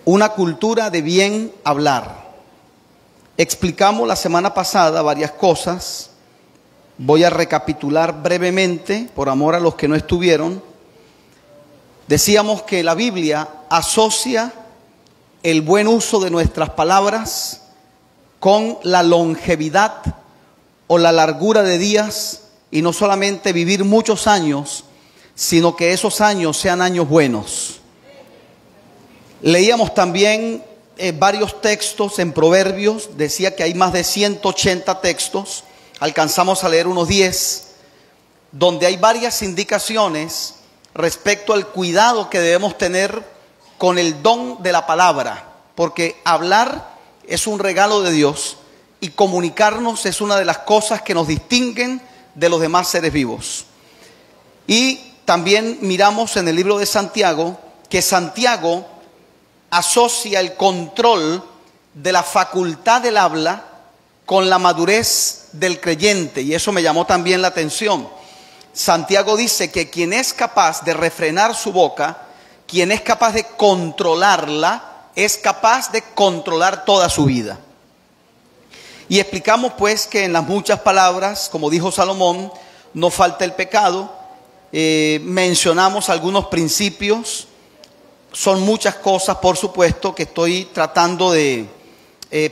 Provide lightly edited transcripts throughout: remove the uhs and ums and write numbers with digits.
Una cultura de bien hablar. Explicamos la semana pasada varias cosas. Voy a recapitular brevemente, por amor a los que no estuvieron. Decíamos que la Biblia asocia el buen uso de nuestras palabras con la longevidad o la largura de días, y no solamente vivir muchos años, sino que esos años sean años buenos. Leíamos también varios textos en Proverbios. Decía que hay más de 180 textos. Alcanzamos a leer unos 10, donde hay varias indicaciones respecto al cuidado que debemos tener con el don de la palabra, porque hablar es un regalo de Dios y comunicarnos es una de las cosas que nos distinguen de los demás seres vivos. Y también miramos en el libro de Santiago que Santiago asocia el control de la facultad del habla con la madurez del creyente, y eso me llamó también la atención. Santiago dice que quien es capaz de refrenar su boca, quien es capaz de controlarla, es capaz de controlar toda su vida. Y explicamos pues que en las muchas palabras, como dijo Salomón, no falta el pecado. Mencionamos algunos principios. Son muchas cosas, por supuesto, que estoy tratando de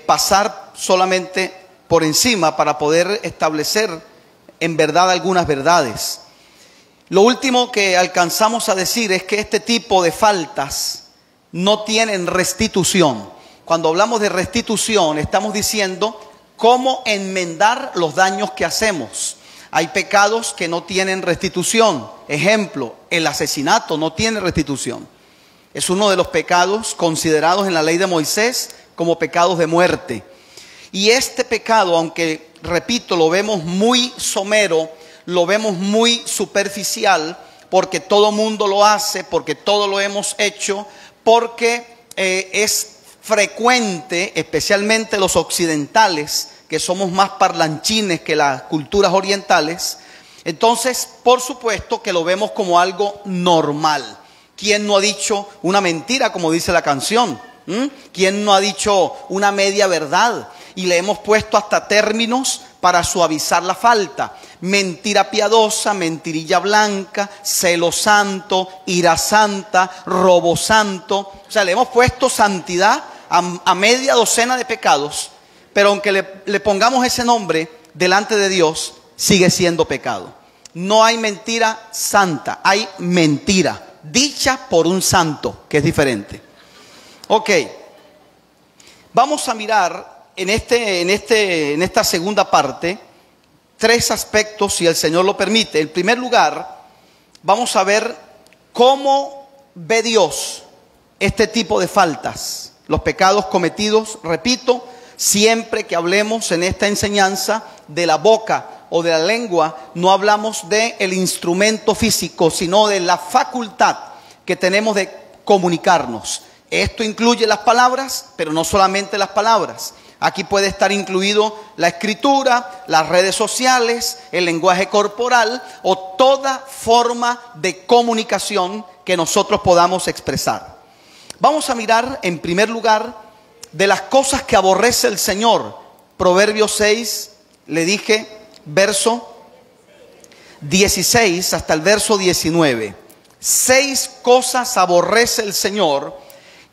pasar solamente por encima para poder establecer en verdad algunas verdades. Lo último que alcanzamos a decir es que este tipo de faltas no tienen restitución. Cuando hablamos de restitución, estamos diciendo cómo enmendar los daños que hacemos. Hay pecados que no tienen restitución. Ejemplo, el asesinato no tiene restitución. Es uno de los pecados considerados en la ley de Moisés como pecados de muerte. Y este pecado, aunque, repito, lo vemos muy somero, lo vemos muy superficial, porque todo mundo lo hace, porque todo lo hemos hecho, porque es frecuente, especialmente los occidentales, que somos más parlanchines que las culturas orientales. Entonces, por supuesto que lo vemos como algo normal. ¿Quién no ha dicho una mentira, como dice la canción? ¿Quién no ha dicho una media verdad? Y le hemos puesto hasta términos para suavizar la falta. Mentira piadosa, mentirilla blanca, celo santo, ira santa, robo santo. O sea, le hemos puesto santidad a media docena de pecados. Pero aunque le pongamos ese nombre delante de Dios, sigue siendo pecado. No hay mentira santa, hay mentira dicha por un santo, que es diferente. Ok, vamos a mirar en esta segunda parte tres aspectos, si el Señor lo permite. En primer lugar, vamos a ver cómo ve Dios este tipo de faltas, los pecados cometidos, repito, siempre que hablemos en esta enseñanza de la boca o de la lengua, no hablamos del instrumento físico, sino de la facultad que tenemos de comunicarnos. Esto incluye las palabras, pero no solamente las palabras. Aquí puede estar incluido la escritura, las redes sociales, el lenguaje corporal o toda forma de comunicación que nosotros podamos expresar. Vamos a mirar en primer lugar de las cosas que aborrece el Señor. Proverbios 6, le dije, verso 16 hasta el verso 19. 6 cosas aborrece el Señor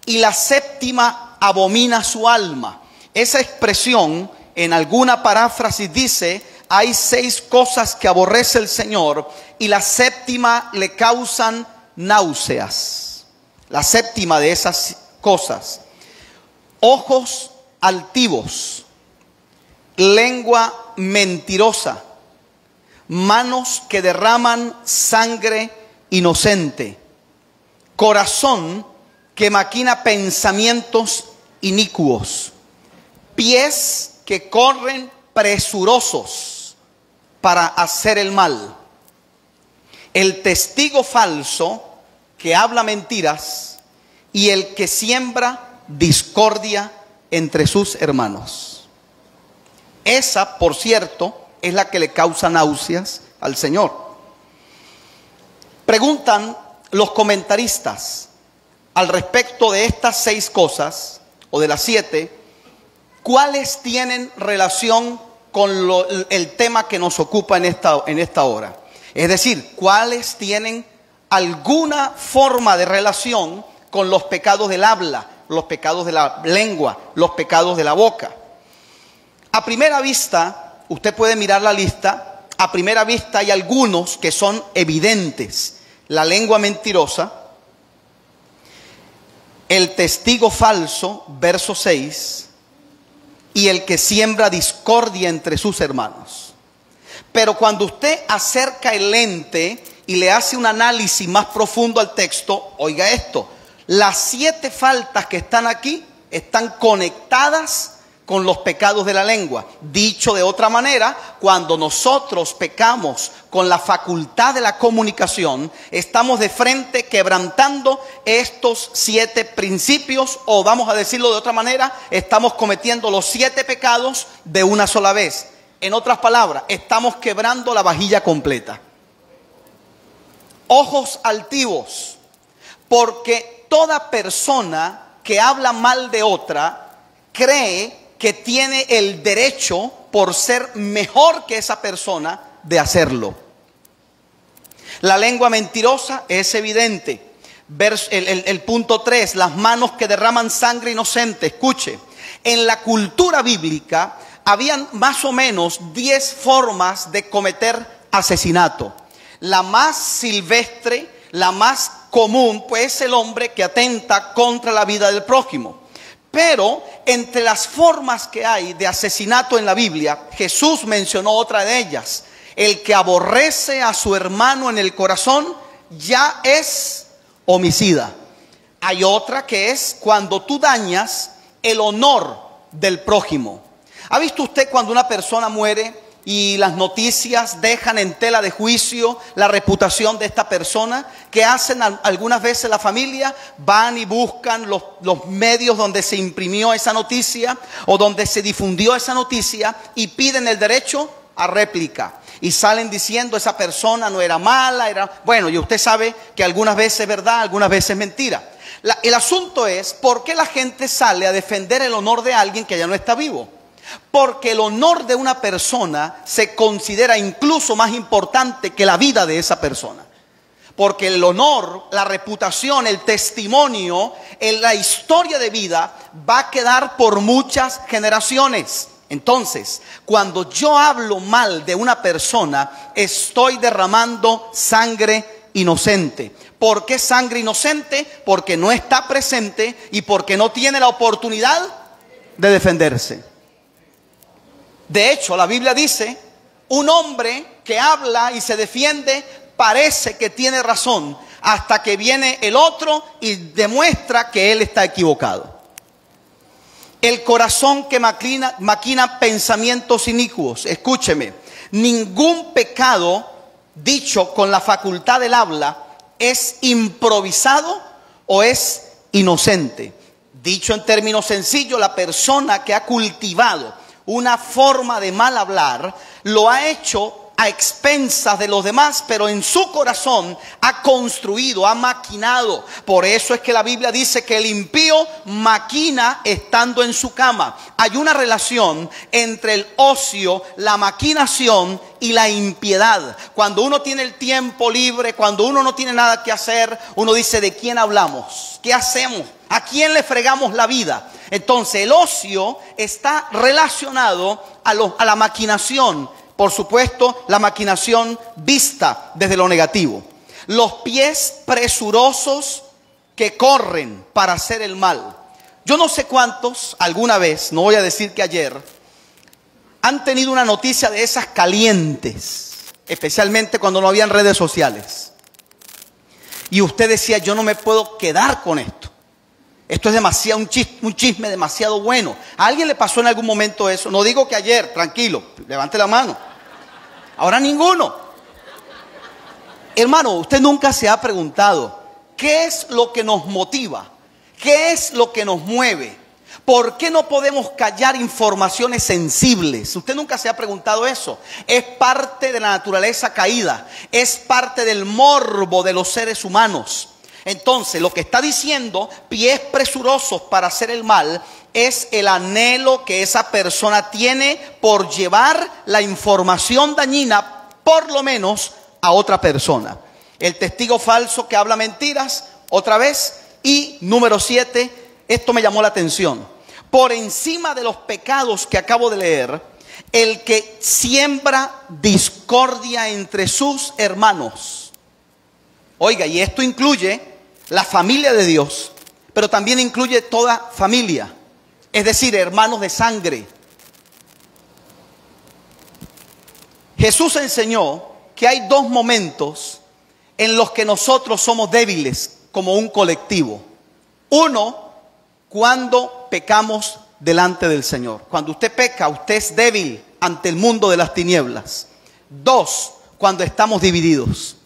y la séptima abomina su alma. Esa expresión en alguna paráfrasis dice: hay 6 cosas que aborrece el Señor y la séptima le causan náuseas. La séptima de esas cosas: ojos altivos, lengua mentirosa, manos que derraman sangre inocente, corazón que maquina pensamientos inicuos, pies que corren presurosos para hacer el mal, el testigo falso que habla mentiras y el que siembra discordia entre sus hermanos. Esa, por cierto, es la que le causa náuseas al Señor. Preguntan los comentaristas: al respecto de estas 6 cosas, o de las 7, ¿cuáles tienen relación con el tema que nos ocupa en esta hora? Es decir, ¿cuáles tienen alguna forma de relación con los pecados del habla, los pecados de la lengua, los pecados de la boca? A primera vista, usted puede mirar la lista, a primera vista hay algunos que son evidentes. La lengua mentirosa, el testigo falso, verso 6, y el que siembra discordia entre sus hermanos. Pero cuando usted acerca el lente y le hace un análisis más profundo al texto, oiga esto, las 7 faltas que están aquí están conectadas con los pecados de la lengua. Dicho de otra manera, cuando nosotros pecamos con la facultad de la comunicación, estamos de frente quebrantando estos 7 principios, o vamos a decirlo de otra manera, estamos cometiendo los 7 pecados de una sola vez. En otras palabras, estamos quebrando la vajilla completa. Ojos altivos, porque toda persona que habla mal de otra cree que tiene el derecho, por ser mejor que esa persona, de hacerlo. La lengua mentirosa es evidente. El punto 3, las manos que derraman sangre inocente. Escuche, en la cultura bíblica habían más o menos 10 formas de cometer asesinato. La más silvestre, la más común, pues es el hombre que atenta contra la vida del prójimo. Pero entre las formas que hay de asesinato en la Biblia, Jesús mencionó otra de ellas. El que aborrece a su hermano en el corazón ya es homicida. Hay otra que es cuando tú dañas el honor del prójimo. ¿Ha visto usted cuando una persona muere y las noticias dejan en tela de juicio la reputación de esta persona? ¿Qué hacen algunas veces la familia? Van y buscan los medios donde se imprimió esa noticia o donde se difundió esa noticia y piden el derecho a réplica. Y salen diciendo esa persona no era mala, era... Bueno, y usted sabe que algunas veces es verdad, algunas veces es mentira. El asunto es, ¿por qué la gente sale a defender el honor de alguien que ya no está vivo? Porque el honor de una persona se considera incluso más importante que la vida de esa persona. Porque el honor, la reputación, el testimonio, la historia de vida va a quedar por muchas generaciones. Entonces, cuando yo hablo mal de una persona, estoy derramando sangre inocente. ¿Por qué sangre inocente? Porque no está presente y porque no tiene la oportunidad de defenderse. De hecho, la Biblia dice, un hombre que habla y se defiende parece que tiene razón hasta que viene el otro y demuestra que él está equivocado. El corazón que maquina pensamientos inicuos. Escúcheme, ningún pecado dicho con la facultad del habla es improvisado o es inocente. Dicho en términos sencillos, la persona que ha cultivado una forma de mal hablar, lo ha hecho a expensas de los demás, pero en su corazón ha construido, ha maquinado. Por eso es que la Biblia dice que el impío maquina estando en su cama. Hay una relación entre el ocio, la maquinación y la impiedad. Cuando uno tiene el tiempo libre, cuando uno no tiene nada que hacer, uno dice, ¿de quién hablamos? ¿Qué hacemos? ¿A quién le fregamos la vida? Entonces el ocio está relacionado a la maquinación. Por supuesto, la maquinación vista desde lo negativo. Los pies presurosos que corren para hacer el mal. Yo no sé cuántos alguna vez, no voy a decir que ayer, han tenido una noticia de esas calientes, especialmente cuando no habían redes sociales. Y usted decía, yo no me puedo quedar con esto. Esto es demasiado, un chisme demasiado bueno. ¿A alguien le pasó en algún momento eso? No digo que ayer, tranquilo, levante la mano. Ahora ninguno. Hermano, usted nunca se ha preguntado, ¿qué es lo que nos motiva? ¿Qué es lo que nos mueve? ¿Por qué no podemos callar informaciones sensibles? Usted nunca se ha preguntado eso. Es parte de la naturaleza caída. Es parte del morbo de los seres humanos. Entonces, lo que está diciendo, pies presurosos para hacer el mal, es el anhelo que esa persona tiene por llevar la información dañina, por lo menos, a otra persona. El testigo falso que habla mentiras, otra vez. Y número 7, esto me llamó la atención. Por encima de los pecados que acabo de leer, el que siembra discordia entre sus hermanos. Oiga, y esto incluye la familia de Dios, pero también incluye toda familia, es decir, hermanos de sangre. Jesús enseñó que hay dos momentos en los que nosotros somos débiles como un colectivo. Uno, cuando pecamos delante del Señor. Cuando usted peca, usted es débil ante el mundo de las tinieblas. Dos, cuando estamos divididos.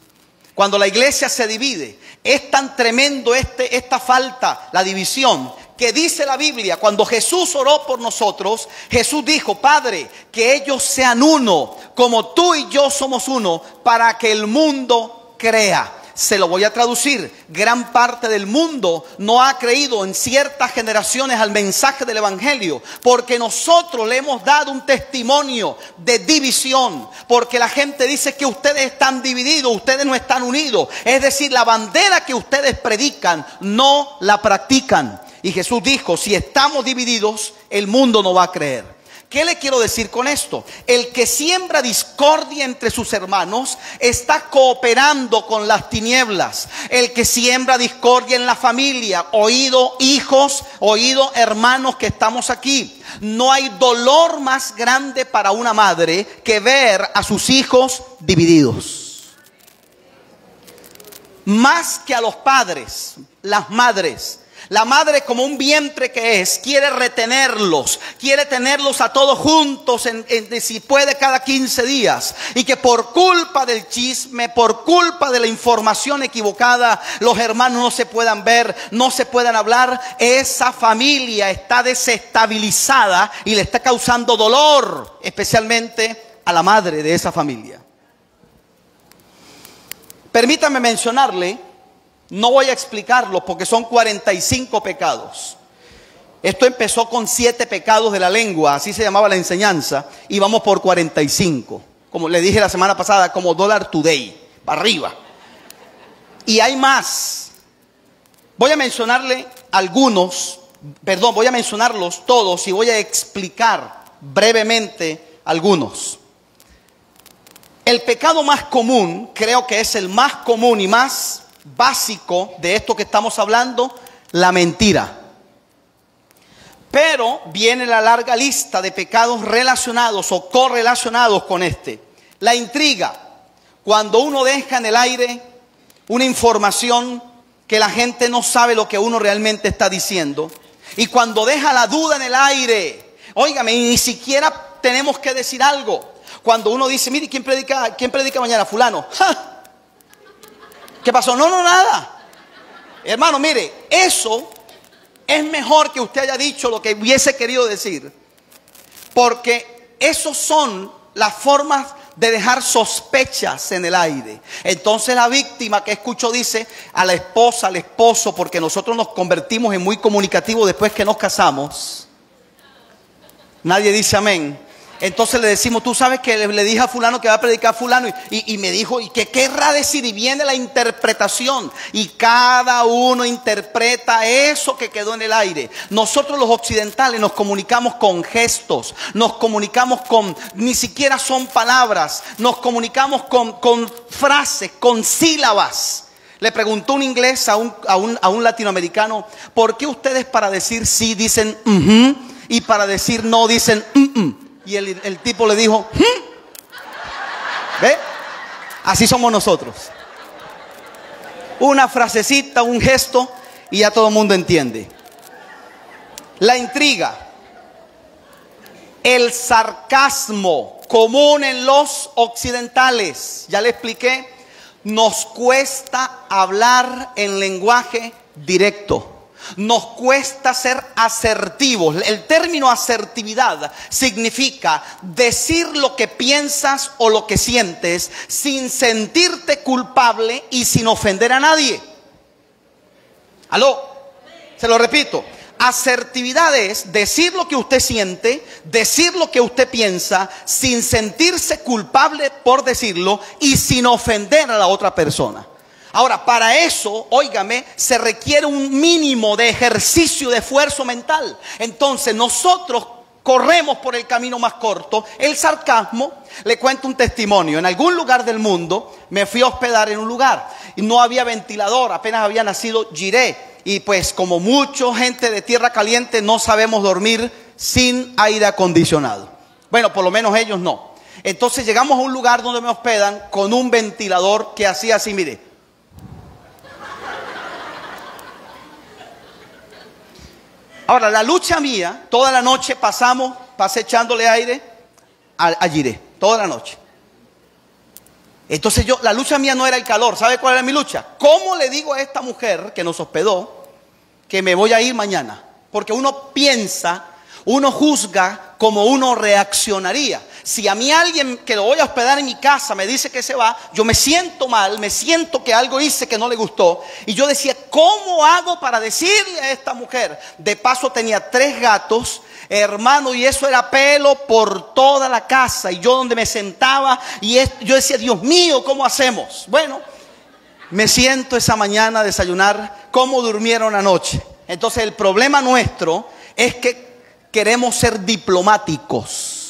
Cuando la iglesia se divide, es tan tremendo esta falta, la división, que dice la Biblia, cuando Jesús oró por nosotros, Jesús dijo: Padre, que ellos sean uno, como tú y yo somos uno, para que el mundo crea. Se lo voy a traducir. Gran parte del mundo no ha creído en ciertas generaciones al mensaje del evangelio, porque nosotros le hemos dado un testimonio de división, porque la gente dice que ustedes están divididos, ustedes no están unidos. Es decir, la bandera que ustedes predican no la practican. Y Jesús dijo: si estamos divididos, el mundo no va a creer. ¿Qué le quiero decir con esto? El que siembra discordia entre sus hermanos está cooperando con las tinieblas. El que siembra discordia en la familia, oído hijos, oído hermanos que estamos aquí. No hay dolor más grande para una madre que ver a sus hijos divididos. Más que a los padres, las madres. La madre, como un vientre que es, quiere retenerlos, quiere tenerlos a todos juntos, si puede cada 15 días. Y que por culpa del chisme, por culpa de la información equivocada, los hermanos no se puedan ver, no se puedan hablar. Esa familia está desestabilizada y le está causando dolor, especialmente a la madre de esa familia. Permítame mencionarle, no voy a explicarlo porque son 45 pecados. Esto empezó con 7 pecados de la lengua, así se llamaba la enseñanza, y vamos por 45. Como le dije la semana pasada, como $1 today, para arriba. Y hay más. Voy a mencionarle algunos, voy a mencionarlos todos y voy a explicar brevemente algunos. El pecado más común, creo que es el más común y más básico de esto que estamos hablando, la mentira. Pero viene la larga lista de pecados relacionados o correlacionados con este. La intriga, cuando uno deja en el aire una información que la gente no sabe lo que uno realmente está diciendo. Y cuando deja la duda en el aire, óigame, ni siquiera tenemos que decir algo. Cuando uno dice: mire, ¿quién predica mañana? Fulano. ¡Ja! ¿Qué pasó? No, nada. Hermano, mire, eso es mejor que usted haya dicho lo que hubiese querido decir. Porque esos son las formas de dejar sospechas en el aire. Entonces la víctima que escuchó dice a la esposa, al esposo, porque nosotros nos convertimos en muy comunicativos después que nos casamos. Nadie dice amén. Entonces le decimos: tú sabes que le dije a fulano que va a predicar fulano y me dijo, ¿y qué querrá decir? Y viene la interpretación y cada uno interpreta eso que quedó en el aire. Nosotros los occidentales nos comunicamos con gestos, nos comunicamos con, ni siquiera son palabras, nos comunicamos con frases, con sílabas. Le preguntó un inglés a un latinoamericano: ¿por qué ustedes para decir sí dicen y para decir no dicen Y el tipo le dijo: ¿ve? Así somos nosotros. Una frasecita, un gesto y ya todo el mundo entiende. La intriga, el sarcasmo, común en los occidentales. Ya le expliqué, nos cuesta hablar en lenguaje directo. Nos cuesta ser asertivos. El término asertividad significa decir lo que piensas o lo que sientes sin sentirte culpable y sin ofender a nadie. Aló, se lo repito. Asertividad es decir lo que usted siente, decir lo que usted piensa, sin sentirse culpable por decirlo y sin ofender a la otra persona. Ahora, para eso, óigame, se requiere un mínimo de ejercicio de esfuerzo mental. Entonces, nosotros corremos por el camino más corto. El sarcasmo, le cuento un testimonio. En algún lugar del mundo me fui a hospedar en un lugar y no había ventilador, apenas había nacido Jiré. Y pues como mucha gente de tierra caliente no sabemos dormir sin aire acondicionado. Bueno, por lo menos ellos no. Entonces llegamos a un lugar donde me hospedan con un ventilador que hacía así, mire. Ahora, la lucha mía, toda la noche pasé echándole aire a Jiré, toda la noche. Entonces la lucha mía no era el calor. ¿Sabe cuál era mi lucha? ¿Cómo le digo a esta mujer que nos hospedó que me voy a ir mañana? Porque uno piensa, uno juzga como uno reaccionaría. Si a mí alguien que lo voy a hospedar en mi casa me dice que se va, yo me siento mal, me siento que algo hice que no le gustó. Y yo decía, ¿cómo hago para decirle a esta mujer? De paso tenía 3 gatos, hermano, y eso era pelo por toda la casa. Y yo donde me sentaba, yo decía, Dios mío, ¿cómo hacemos? Bueno, me siento esa mañana a desayunar, ¿cómo durmieron anoche? Entonces el problema nuestro es que queremos ser diplomáticos.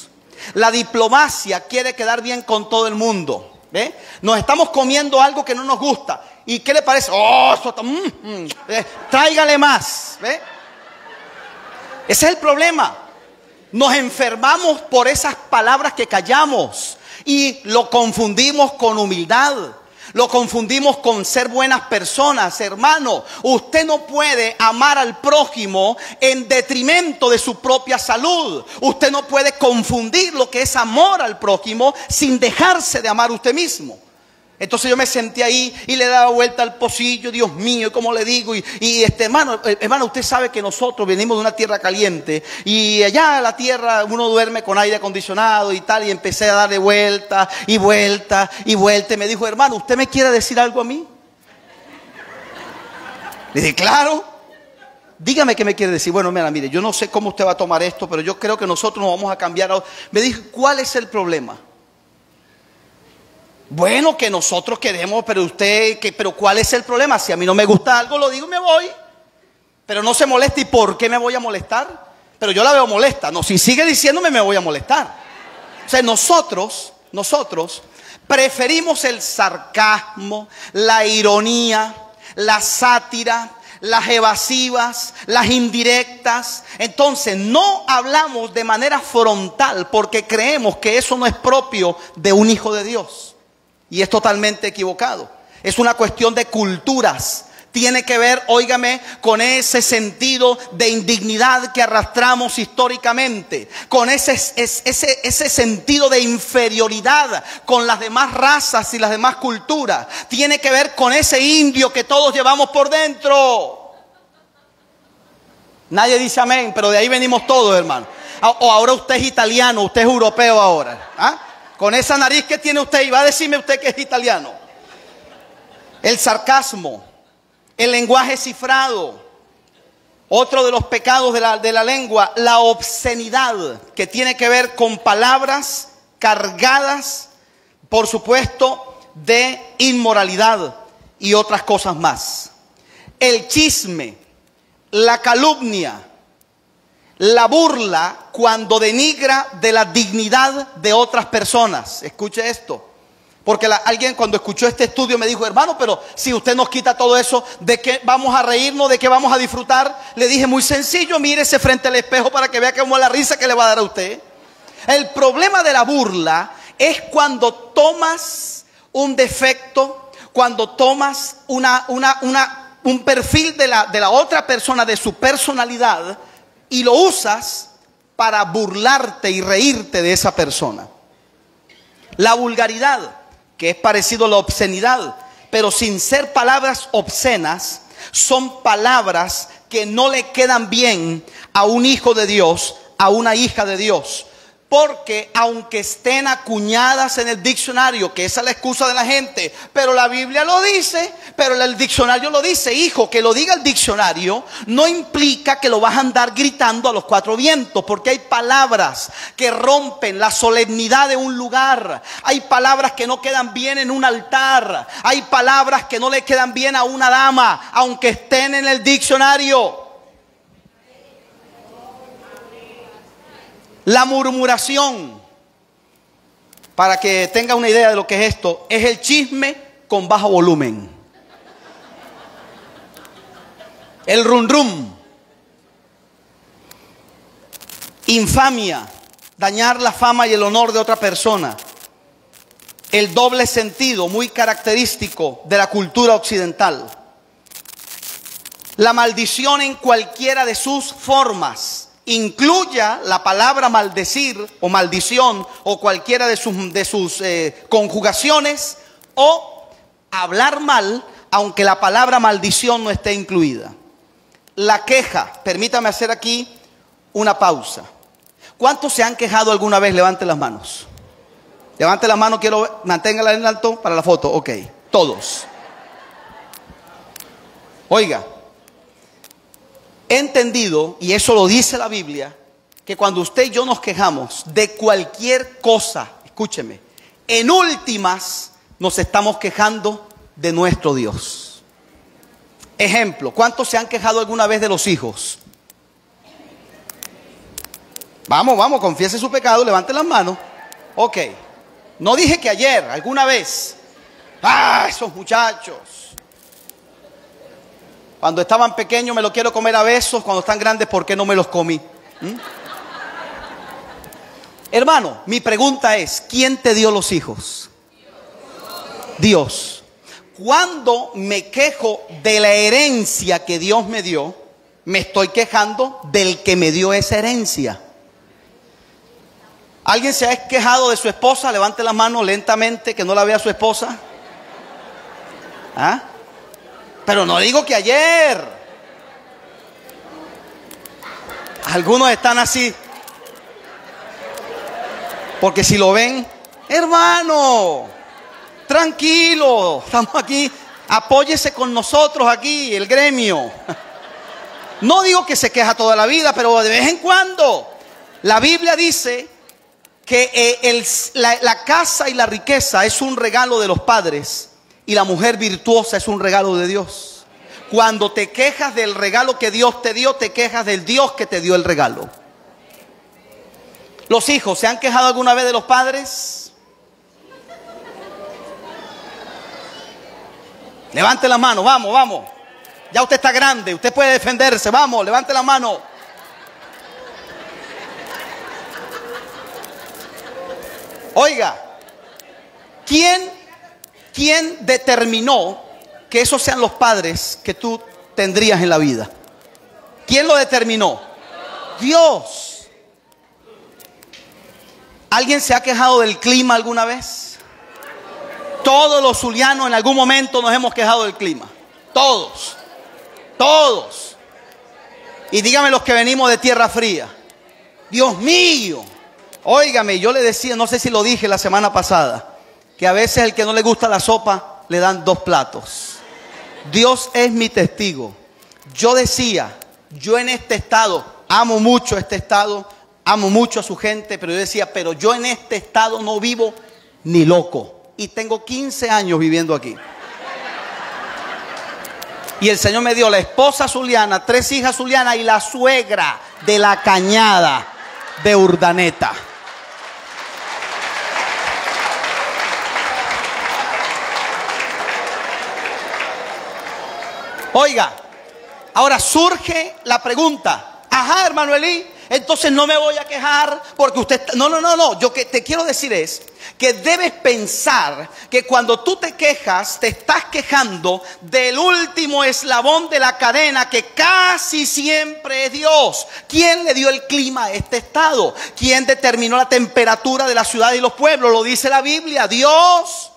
La diplomacia quiere quedar bien con todo el mundo. ¿Ve? Nos estamos comiendo algo que no nos gusta. ¿Y qué le parece? Oh, eso está, tráigale más. ¿Ve? Ese es el problema. Nos enfermamos por esas palabras que callamos y lo confundimos con humildad. Lo confundimos con ser buenas personas. Hermano, usted no puede amar al prójimo en detrimento de su propia salud. Usted no puede confundir lo que es amor al prójimo sin dejarse de amar usted mismo. Entonces yo me senté ahí y le daba vuelta al pocillo. Dios mío, ¿cómo le digo? Hermano, usted sabe que nosotros venimos de una tierra caliente y allá en la tierra uno duerme con aire acondicionado y tal. Y empecé a darle vuelta y vuelta y vuelta. Y me dijo, hermano, ¿usted me quiere decir algo a mí? Le dije, claro. Dígame qué me quiere decir. Bueno, mire, yo no sé cómo usted va a tomar esto, pero yo creo que nosotros nos vamos a cambiar. Me dijo, ¿cuál es el problema? Bueno, que nosotros queremos, pero pero ¿cuál es el problema? Si a mí no me gusta algo, lo digo y me voy. Pero no se moleste. ¿Y por qué me voy a molestar? Pero yo la veo molesta. No, si sigue diciéndome me voy a molestar. O sea, nosotros preferimos el sarcasmo, la ironía, la sátira, las evasivas, las indirectas. Entonces no hablamos de manera frontal porque creemos que eso no es propio de un hijo de Dios. Y es totalmente equivocado. Es una cuestión de culturas. Tiene que ver, óigame, con ese sentido de indignidad que arrastramos históricamente. Con ese sentido de inferioridad con las demás razas y las demás culturas. Tiene que ver con ese indio que todos llevamos por dentro. Nadie dice amén, pero de ahí venimos todos, hermano. O ahora usted es italiano, usted es europeo ahora. ¿Ah? Con esa nariz que tiene usted, y va a decirme usted que es italiano. El sarcasmo, el lenguaje cifrado, otro de los pecados de la lengua, la obscenidad, que tiene que ver con palabras cargadas, por supuesto, de inmoralidad y otras cosas más. El chisme, la calumnia, la burla cuando denigra de la dignidad de otras personas. Escuche esto. Porque alguien cuando escuchó este estudio me dijo, hermano, pero si usted nos quita todo eso, ¿de qué vamos a reírnos? ¿De qué vamos a disfrutar? Le dije, muy sencillo, mírese frente al espejo para que vea cómo es la risa que le va a dar a usted. El problema de la burla es cuando tomas un defecto, cuando tomas un perfil de la otra persona, de su personalidad, y lo usas para burlarte y reírte de esa persona. La vulgaridad, que es parecido a la obscenidad, pero sin ser palabras obscenas, son palabras que no le quedan bien a un hijo de Dios, a una hija de Dios. Porque aunque estén acuñadas en el diccionario, que esa es la excusa de la gente, pero la Biblia lo dice, pero el diccionario lo dice, hijo, que lo diga el diccionario no implica que lo vas a andar gritando a los cuatro vientos, porque hay palabras que rompen la solemnidad de un lugar, hay palabras que no quedan bien en un altar, hay palabras que no le quedan bien a una dama, aunque estén en el diccionario. La murmuración, para que tenga una idea de lo que es esto, es el chisme con bajo volumen. El rum rum. Infamia, dañar la fama y el honor de otra persona. El doble sentido, muy característico de la cultura occidental. La maldición en cualquiera de sus formas. Incluya la palabra maldecir o maldición o cualquiera de sus conjugaciones, o hablar mal aunque la palabra maldición no esté incluida. La queja, permítame hacer aquí una pausa. ¿Cuántos se han quejado alguna vez? Levante las manos. Levante las manos, quiero, manténgala en alto para la foto. Ok, todos. Oiga. He entendido, y eso lo dice la Biblia, que cuando usted y yo nos quejamos de cualquier cosa, escúcheme, en últimas nos estamos quejando de nuestro Dios. Ejemplo, ¿cuántos se han quejado alguna vez de los hijos? Vamos, confiese su pecado, levante las manos. Ok, no dije que ayer, alguna vez. Esos muchachos. Cuando estaban pequeños me los quiero comer a besos, cuando están grandes, ¿por qué no me los comí? Hermano, mi pregunta es, ¿quién te dio los hijos? Dios. Cuando me quejo de la herencia que Dios me dio, me estoy quejando del que me dio esa herencia. ¿Alguien se ha quejado de su esposa? Levante la mano lentamente, que no la vea su esposa. ¿Ah? Pero no digo que ayer. Algunos están así. Porque si lo ven, hermano, tranquilo, estamos aquí, apóyese con nosotros aquí, el gremio. No digo que se queja toda la vida, pero de vez en cuando. La Biblia dice que la casa y la riqueza es un regalo de los padres. Y la mujer virtuosa es un regalo de Dios. Cuando te quejas del regalo que Dios te dio, te quejas del Dios que te dio el regalo. Los hijos, ¿se han quejado alguna vez de los padres? Levante la mano, vamos. Ya usted está grande, usted puede defenderse, vamos, levante la mano. Oiga, ¿quién determinó que esos sean los padres que tú tendrías en la vida? ¿Quién lo determinó? Dios. ¿Alguien se ha quejado del clima alguna vez? Todos los zulianos en algún momento nos hemos quejado del clima. Todos. Y dígame los que venimos de tierra fría. Dios mío. Óigame, yo le decía, no sé si lo dije la semana pasada, que a veces el que no le gusta la sopa le dan 2 platos. Dios es mi testigo. Yo decía, yo en este estado, amo mucho este estado, amo mucho a su gente, pero yo decía, pero yo en este estado no vivo ni loco. Y tengo 15 años viviendo aquí. Y el Señor me dio la esposa zuliana, 3 hijas zulianas y la suegra de la Cañada de Urdaneta. Oiga, ahora surge la pregunta. Ajá, hermano Elí, entonces no me voy a quejar porque usted... No. Yo que te quiero decir es que debes pensar que cuando tú te quejas, te estás quejando del último eslabón de la cadena, que casi siempre es Dios. ¿Quién le dio el clima a este estado? ¿Quién determinó la temperatura de la ciudad y los pueblos? Lo dice la Biblia, Dios.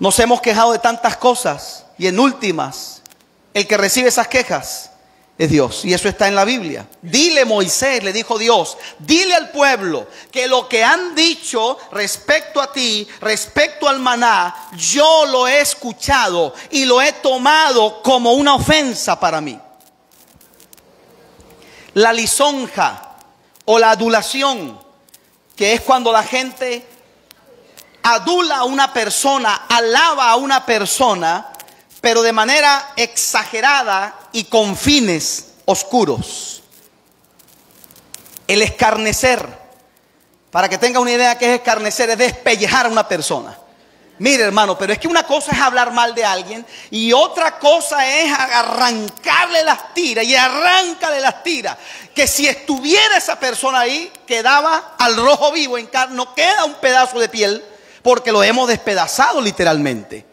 Nos hemos quejado de tantas cosas y en últimas, el que recibe esas quejas es Dios. Y eso está en la Biblia. Dile, Moisés, le dijo Dios, dile al pueblo que lo que han dicho respecto a ti, respecto al maná, yo lo he escuchado y lo he tomado como una ofensa para mí. La lisonja o la adulación, que es cuando la gente adula a una persona, alaba a una persona, pero de manera exagerada y con fines oscuros. El escarnecer, para que tenga una idea que es escarnecer, es despellejar a una persona. Mire, hermano, pero es que una cosa es hablar mal de alguien y otra cosa es arrancarle las tiras, y arráncale las tiras, que si estuviera esa persona ahí, quedaba al rojo vivo, no queda un pedazo de piel, porque lo hemos despedazado literalmente.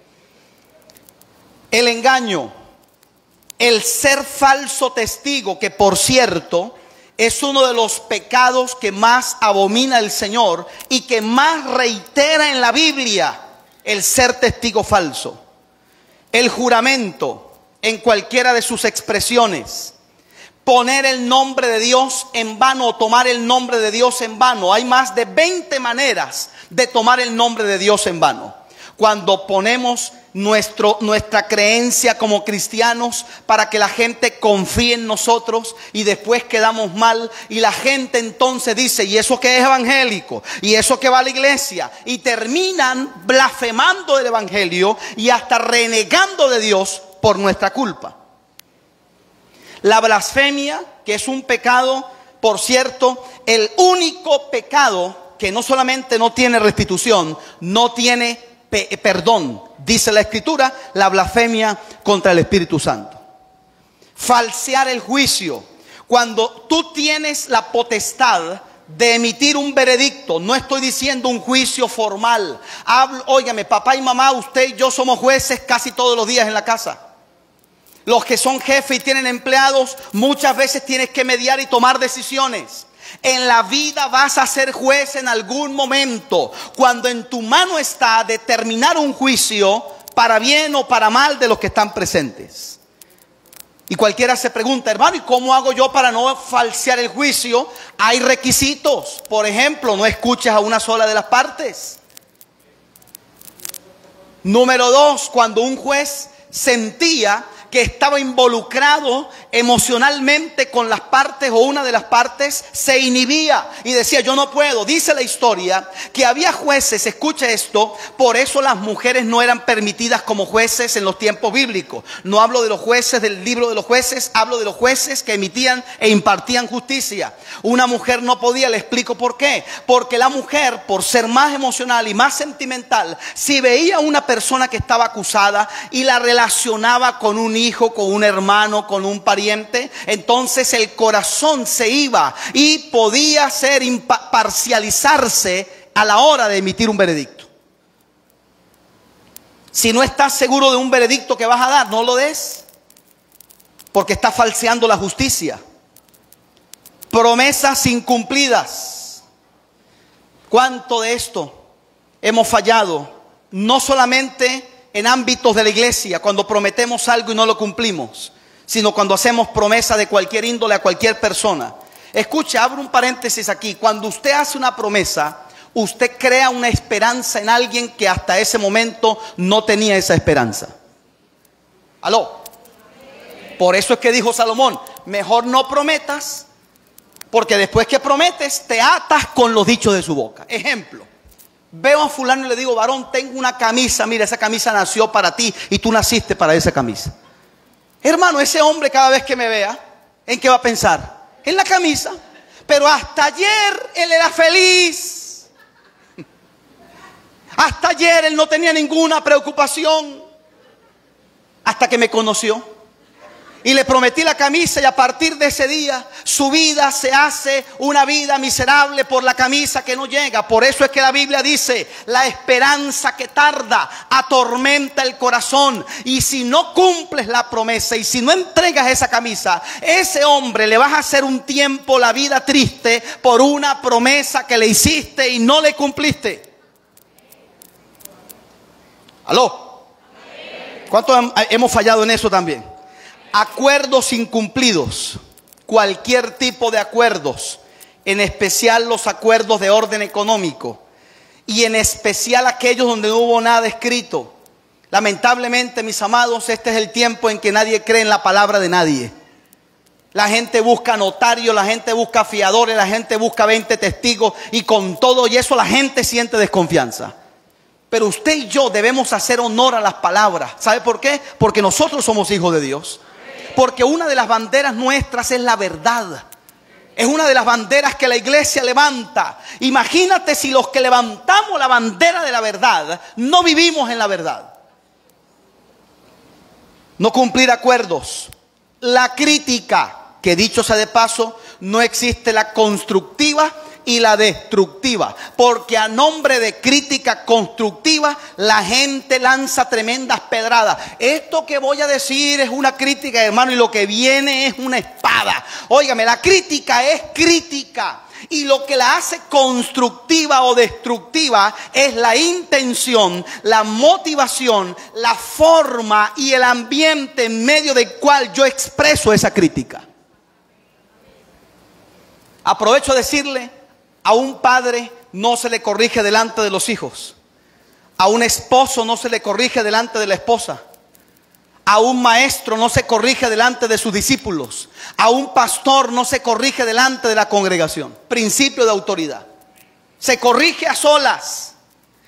El engaño, el ser falso testigo, que por cierto es uno de los pecados que más abomina el Señor y que más reitera en la Biblia, el ser testigo falso. El juramento en cualquiera de sus expresiones. Poner el nombre de Dios en vano o tomar el nombre de Dios en vano. Hay más de 20 maneras de tomar el nombre de Dios en vano. Cuando ponemos nuestra creencia como cristianos para que la gente confíe en nosotros y después quedamos mal, y la gente entonces dice, ¿y eso qué es evangélico? ¿Y eso qué va a la iglesia? Y terminan blasfemando del evangelio y hasta renegando de Dios por nuestra culpa. La blasfemia, que es un pecado, por cierto, el único pecado que no solamente no tiene restitución, no tiene perdón, dice la Escritura, la blasfemia contra el Espíritu Santo. Falsear el juicio. Cuando tú tienes la potestad de emitir un veredicto, no estoy diciendo un juicio formal. Óigame, papá y mamá, usted y yo somos jueces casi todos los días en la casa. Los que son jefes y tienen empleados, muchas veces tienes que mediar y tomar decisiones. En la vida vas a ser juez en algún momento, cuando en tu mano está determinar un juicio para bien o para mal de los que están presentes. Y cualquiera se pregunta, hermano, ¿y cómo hago yo para no falsear el juicio? Hay requisitos. Por ejemplo, no escuches a una sola de las partes. Número 2, cuando un juez sentía que estaba involucrado emocionalmente con las partes o una de las partes, se inhibía y decía, yo no puedo. Dice la historia que había jueces, escucha esto, por eso las mujeres no eran permitidas como jueces en los tiempos bíblicos. No hablo de los jueces del libro de los jueces, hablo de los jueces que emitían e impartían justicia. Una mujer no podía, le explico por qué. Porque la mujer, por ser más emocional y más sentimental, si veía a una persona que estaba acusada y la relacionaba con un hijo, con un hermano, con un pariente, entonces el corazón se iba y podía ser parcializarse a la hora de emitir un veredicto. Si no estás seguro de un veredicto que vas a dar, no lo des, porque estás falseando la justicia. Promesas incumplidas. ¿Cuánto de esto hemos fallado? No solamente en ámbitos de la iglesia, cuando prometemos algo y no lo cumplimos, sino cuando hacemos promesa de cualquier índole a cualquier persona. Escucha, abro un paréntesis aquí. Cuando usted hace una promesa, usted crea una esperanza en alguien que hasta ese momento no tenía esa esperanza. ¿Aló? Por eso es que dijo Salomón, mejor no prometas, porque después que prometes te atas con los dichos de su boca. Ejemplo. Veo a fulano y le digo, varón, tengo una camisa, mira, esa camisa nació para ti y tú naciste para esa camisa. Hermano, ese hombre cada vez que me vea, ¿en qué va a pensar? En la camisa. Pero hasta ayer él era feliz. Hasta ayer él no tenía ninguna preocupación. Hasta que me conoció. Y le prometí la camisa, y a partir de ese día su vida se hace una vida miserable por la camisa que no llega. Por eso es que la Biblia dice, la esperanza que tarda atormenta el corazón. Y si no cumples la promesa y si no entregas esa camisa, ese hombre le vas a hacer un tiempo la vida triste por una promesa que le hiciste y no le cumpliste. ¿Aló? ¿Cuántos hemos fallado en eso también? Acuerdos incumplidos, cualquier tipo de acuerdos, en especial los acuerdos de orden económico y en especial aquellos donde no hubo nada escrito. Lamentablemente, mis amados, este es el tiempo en que nadie cree en la palabra de nadie. La gente busca notarios, la gente busca fiadores, la gente busca 20 testigos y con todo y eso la gente siente desconfianza. Pero usted y yo debemos hacer honor a las palabras. ¿Sabe por qué? Porque nosotros somos hijos de Dios. Porque una de las banderas nuestras es la verdad. Es una de las banderas que la iglesia levanta. Imagínate si los que levantamos la bandera de la verdad no vivimos en la verdad. No cumplir acuerdos. La crítica, que dicho sea de paso, no existe la constructiva y la destructiva, porque a nombre de crítica constructiva la gente lanza tremendas pedradas. Esto que voy a decir es una crítica, hermano, y lo que viene es una espada. Óigame, la crítica es crítica, y lo que la hace constructiva o destructiva es la intención, la motivación, la forma y el ambiente en medio del cual yo expreso esa crítica. Aprovecho a decirle: a un padre no se le corrige delante de los hijos. A un esposo no se le corrige delante de la esposa. A un maestro no se corrige delante de sus discípulos. A un pastor no se corrige delante de la congregación. Principio de autoridad. Se corrige a solas.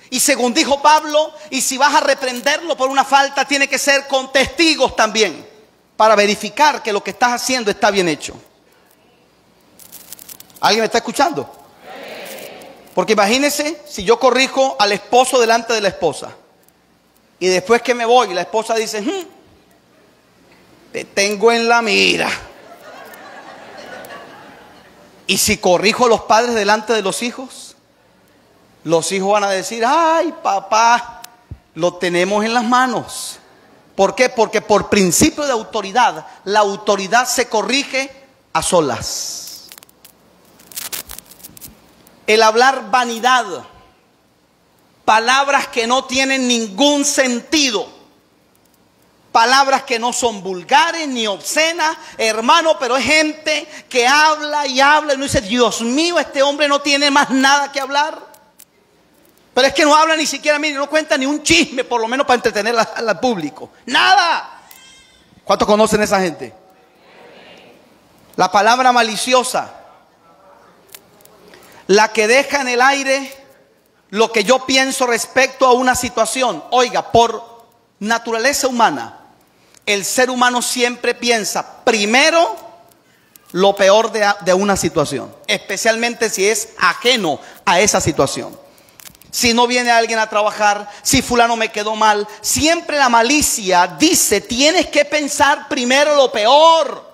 Y según dijo Pablo, y si vas a reprenderlo por una falta, tiene que ser con testigos también, para verificar que lo que estás haciendo está bien hecho. ¿Alguien me está escuchando? Porque imagínense si yo corrijo al esposo delante de la esposa y después que me voy la esposa dice: te tengo en la mira. Y si corrijo a los padres delante de los hijos van a decir: ay, papá, lo tenemos en las manos. ¿Por qué? Porque por principio de autoridad, la autoridad se corrige a solas. El hablar vanidad, palabras que no tienen ningún sentido, palabras que no son vulgares ni obscenas, hermano, pero es gente que habla y habla y uno dice: Dios mío, este hombre no tiene más nada que hablar. Pero es que no habla ni siquiera, mire, no cuenta ni un chisme, por lo menos para entretener al público. Nada. ¿Cuántos conocen a esa gente? La palabra maliciosa, la que deja en el aire lo que yo pienso respecto a una situación. Oiga, por naturaleza humana, el ser humano siempre piensa primero lo peor de una situación, especialmente si es ajeno a esa situación. Si no viene alguien a trabajar, si fulano me quedó mal, siempre la malicia dice: tienes que pensar primero lo peor.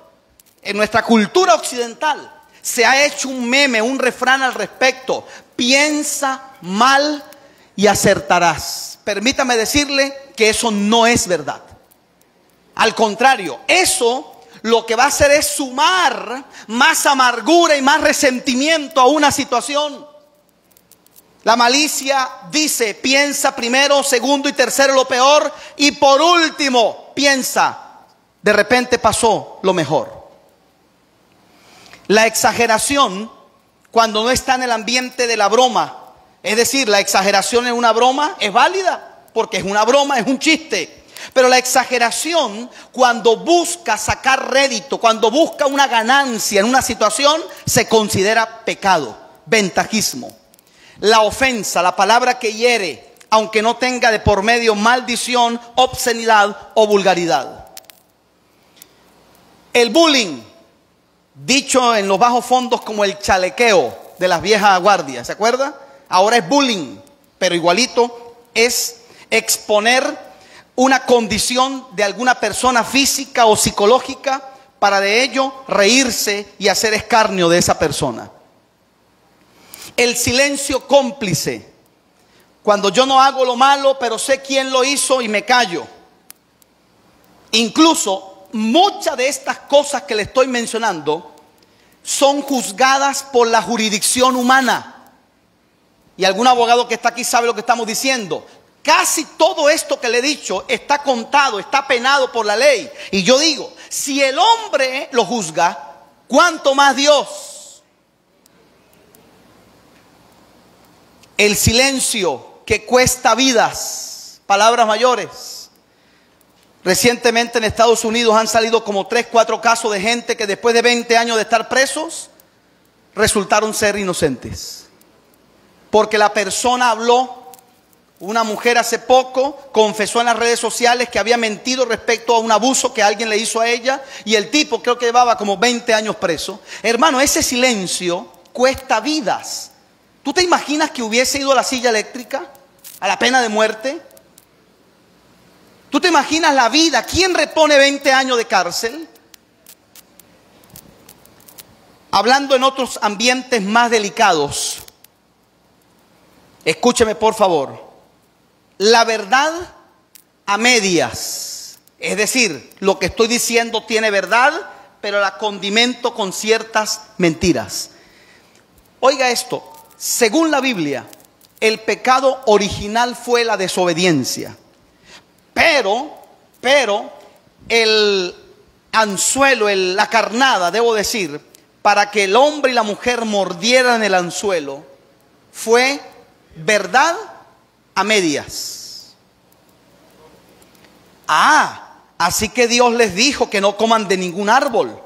En nuestra cultura occidental se ha hecho un meme, un refrán al respecto: piensa mal y acertarás. Permítame decirle que eso no es verdad. Al contrario, eso lo que va a hacer es sumar más amargura y más resentimiento a una situación. La malicia dice: piensa primero, segundo y tercero lo peor, y por último piensa, de repente pasó lo mejor. La exageración, cuando no está en el ambiente de la broma, es decir, la exageración en una broma es válida, porque es una broma, es un chiste. Pero la exageración, cuando busca sacar rédito, cuando busca una ganancia en una situación, se considera pecado, ventajismo. La ofensa, la palabra que hiere, aunque no tenga de por medio maldición, obscenidad o vulgaridad. El bullying, dicho en los bajos fondos como el chalequeo de las viejas guardias, ¿se acuerda? Ahora es bullying, pero igualito es exponer una condición de alguna persona física o psicológica para de ello reírse y hacer escarnio de esa persona. El silencio cómplice, cuando yo no hago lo malo, pero sé quién lo hizo y me callo. Incluso muchas de estas cosas que le estoy mencionando son juzgadas por la jurisdicción humana. Y algún abogado que está aquí sabe lo que estamos diciendo. Casi todo esto que le he dicho está contado, está penado por la ley. Y yo digo, Si el hombre lo juzga, ¿cuánto más Dios? El silencio que cuesta vidas, palabras mayores. Recientemente en Estados Unidos han salido como 3, 4 casos de gente que después de 20 años de estar presos, resultaron ser inocentes. Porque la persona habló. Una mujer hace poco confesó en las redes sociales que había mentido respecto a un abuso que alguien le hizo a ella, y el tipo creo que llevaba como 20 años preso. Hermano, ese silencio cuesta vidas. ¿Tú te imaginas que hubiese ido a la silla eléctrica, a la pena de muerte? ¿Tú te imaginas la vida? ¿Quién repone 20 años de cárcel? Hablando en otros ambientes más delicados, escúcheme por favor. La verdad a medias, es decir, lo que estoy diciendo tiene verdad, pero la condimento con ciertas mentiras. Oiga esto, según la Biblia, el pecado original fue la desobediencia, pero el anzuelo, la carnada, debo decir, para que el hombre y la mujer mordieran el anzuelo, fue verdad a medias. Así que Dios les dijo que no coman de ningún árbol.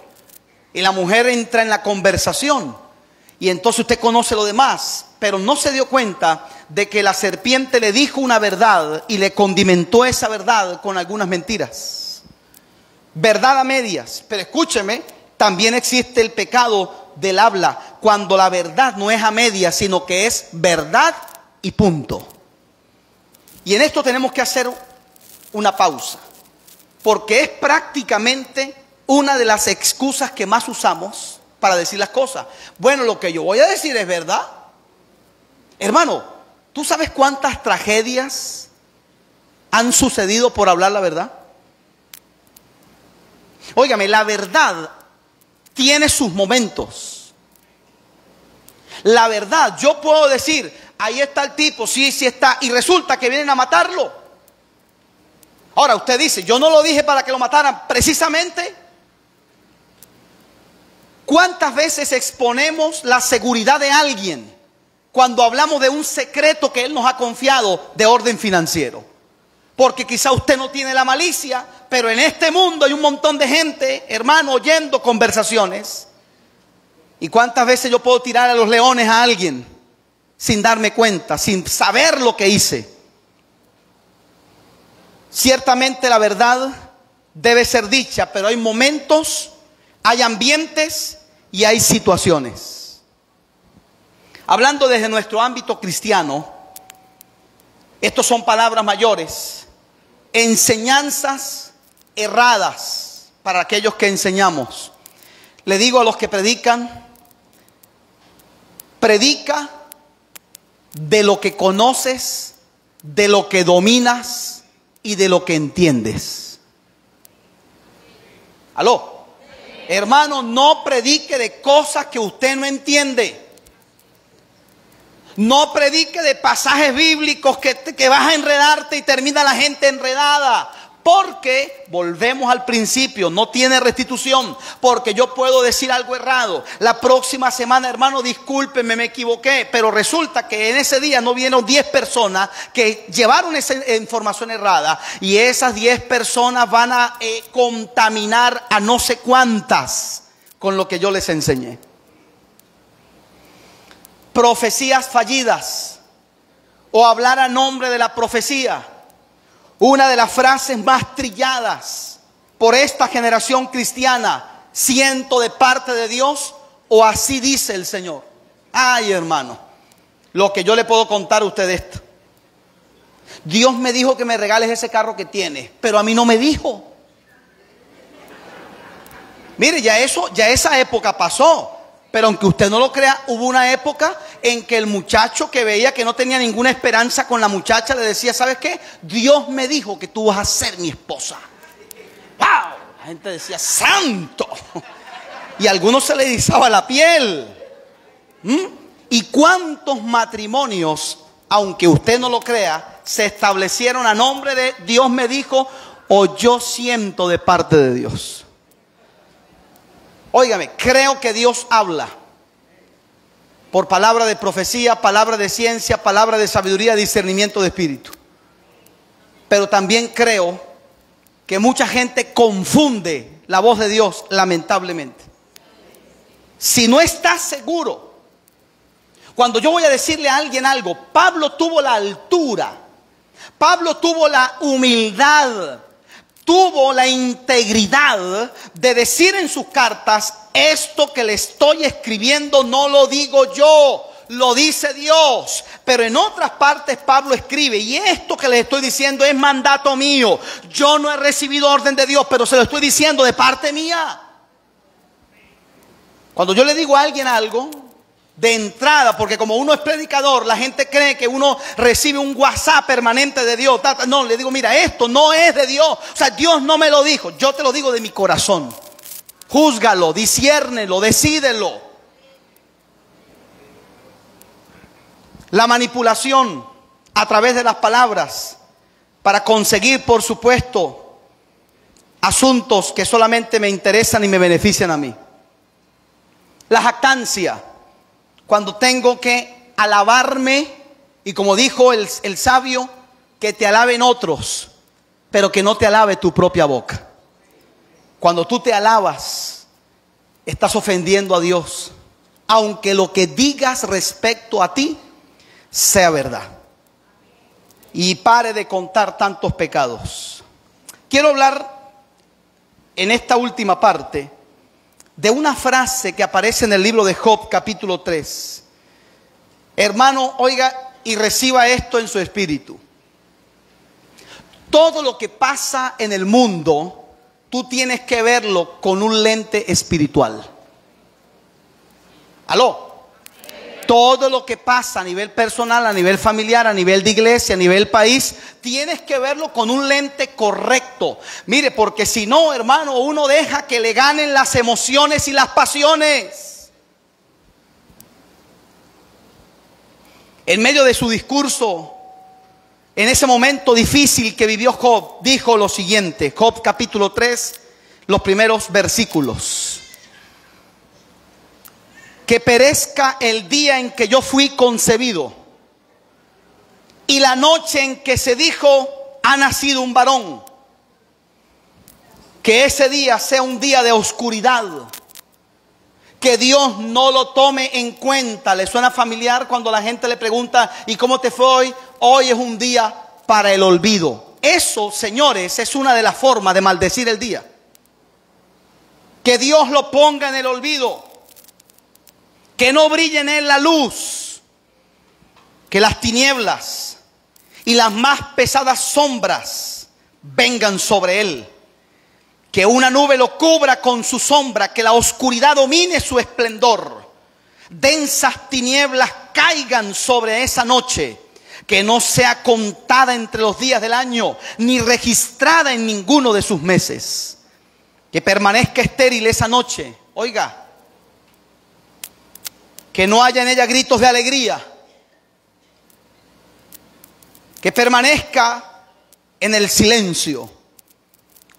Y la mujer entra en la conversación. Y entonces usted conoce lo demás. Pero no se dio cuenta de que la serpiente le dijo una verdad y le condimentó esa verdad con algunas mentiras. Verdad a medias. Pero escúcheme, también existe el pecado del habla, cuando la verdad no es a medias, sino que es verdad y punto. Y en esto tenemos que hacer una pausa, porque es prácticamente una de las excusas que más usamos para decir las cosas. Bueno, lo que yo voy a decir es verdad. Hermano, ¿tú sabes cuántas tragedias han sucedido por hablar la verdad? Óigame, la verdad tiene sus momentos. La verdad, yo puedo decir, ahí está el tipo, sí está, y resulta que vienen a matarlo. Ahora usted dice, yo no lo dije para que lo mataran. Precisamente, ¿cuántas veces exponemos la seguridad de alguien cuando hablamos de un secreto que él nos ha confiado de orden financiero? Porque quizá usted no tiene la malicia, pero en este mundo hay un montón de gente, hermano, oyendo conversaciones. ¿Y cuántas veces yo puedo tirar a los leones a alguien sin darme cuenta, sin saber lo que hice? Ciertamente la verdad debe ser dicha, pero hay momentos, hay ambientes y hay situaciones. Hablando desde nuestro ámbito cristiano, estos son palabras mayores, enseñanzas erradas para aquellos que enseñamos. Le digo a los que predican, predica de lo que conoces, de lo que dominas y de lo que entiendes. ¿Aló? Hermano, no predique de cosas que usted no entiende. No predique de pasajes bíblicos que vas a enredarte y termina la gente enredada. Porque, volvemos al principio, no tiene restitución. Porque yo puedo decir algo errado. La próxima semana, hermano, discúlpeme, me equivoqué. Pero resulta que en ese día no vinieron 10 personas que llevaron esa información errada. Y esas 10 personas van a contaminar a no sé cuántas con lo que yo les enseñé. Profecías fallidas o hablar a nombre de la profecía. Una de las frases más trilladas por esta generación cristiana: siento de parte de Dios, o así dice el Señor. Ay, hermano, lo que yo le puedo contar a usted esto. Dios me dijo que me regales ese carro que tiene, pero a mí no me dijo. Mire, ya esa época pasó. Pero aunque usted no lo crea, hubo una época en que el muchacho que veía que no tenía ninguna esperanza con la muchacha le decía: ¿sabes qué? Dios me dijo que tú vas a ser mi esposa. ¡Wow! La gente decía: ¡santo! Y a algunos se le erizaba la piel. ¿Y cuántos matrimonios, aunque usted no lo crea, se establecieron a nombre de Dios me dijo o yo siento de parte de Dios? Óigame, creo que Dios habla por palabra de profecía, palabra de ciencia, palabra de sabiduría, discernimiento de espíritu. Pero también creo que mucha gente confunde la voz de Dios, lamentablemente. Si no estás seguro, cuando yo voy a decirle a alguien algo, Pablo tuvo la altura, Pablo tuvo la humildad, tuvo la integridad de decir en sus cartas: esto que le estoy escribiendo no lo digo yo, lo dice Dios. Pero en otras partes Pablo escribe: y esto que les estoy diciendo es mandato mío. Yo no he recibido orden de Dios, pero se lo estoy diciendo de parte mía. Cuando yo le digo a alguien algo, de entrada, porque como uno es predicador, la gente cree que uno recibe un WhatsApp permanente de Dios. No, le digo: mira, esto no es de Dios. O sea, Dios no me lo dijo, yo te lo digo de mi corazón. Júzgalo, disciérnelo, decídelo. La manipulación a través de las palabras para conseguir, por supuesto, asuntos que solamente me interesan y me benefician a mí. La jactancia, cuando tengo que alabarme, y como dijo el sabio, que te alaben otros, pero que no te alabe tu propia boca. Cuando tú te alabas, estás ofendiendo a Dios, aunque lo que digas respecto a ti sea verdad. Y pare de contar tantos pecados. Quiero hablar en esta última parte de una frase que aparece en el libro de Job, capítulo 3. Hermano, oiga y reciba esto en su espíritu. Todo lo que pasa en el mundo, tú tienes que verlo con un lente espiritual. ¿Aló? Todo lo que pasa a nivel personal, a nivel familiar, a nivel de iglesia, a nivel país, tienes que verlo con un lente correcto. Mire, porque si no, hermano, uno deja que le ganen las emociones y las pasiones. En medio de su discurso, en ese momento difícil que vivió Job, dijo lo siguiente: Job capítulo 3, los primeros versículos. Que perezca el día en que yo fui concebido, y la noche en que se dijo: ha nacido un varón. Que ese día sea un día de oscuridad, que Dios no lo tome en cuenta. ¿Le suena familiar cuando la gente le pregunta: ¿y cómo te fue hoy? Hoy es un día para el olvido. Eso, señores, es una de las formas de maldecir el día. Que Dios lo ponga en el olvido. Que no brille en él la luz. Que las tinieblas y las más pesadas sombras vengan sobre él. Que una nube lo cubra con su sombra. Que la oscuridad domine su esplendor. Densas tinieblas caigan sobre esa noche. Que no sea contada entre los días del año, ni registrada en ninguno de sus meses. Que permanezca estéril esa noche. Oiga, que no haya en ella gritos de alegría. Que permanezca en el silencio.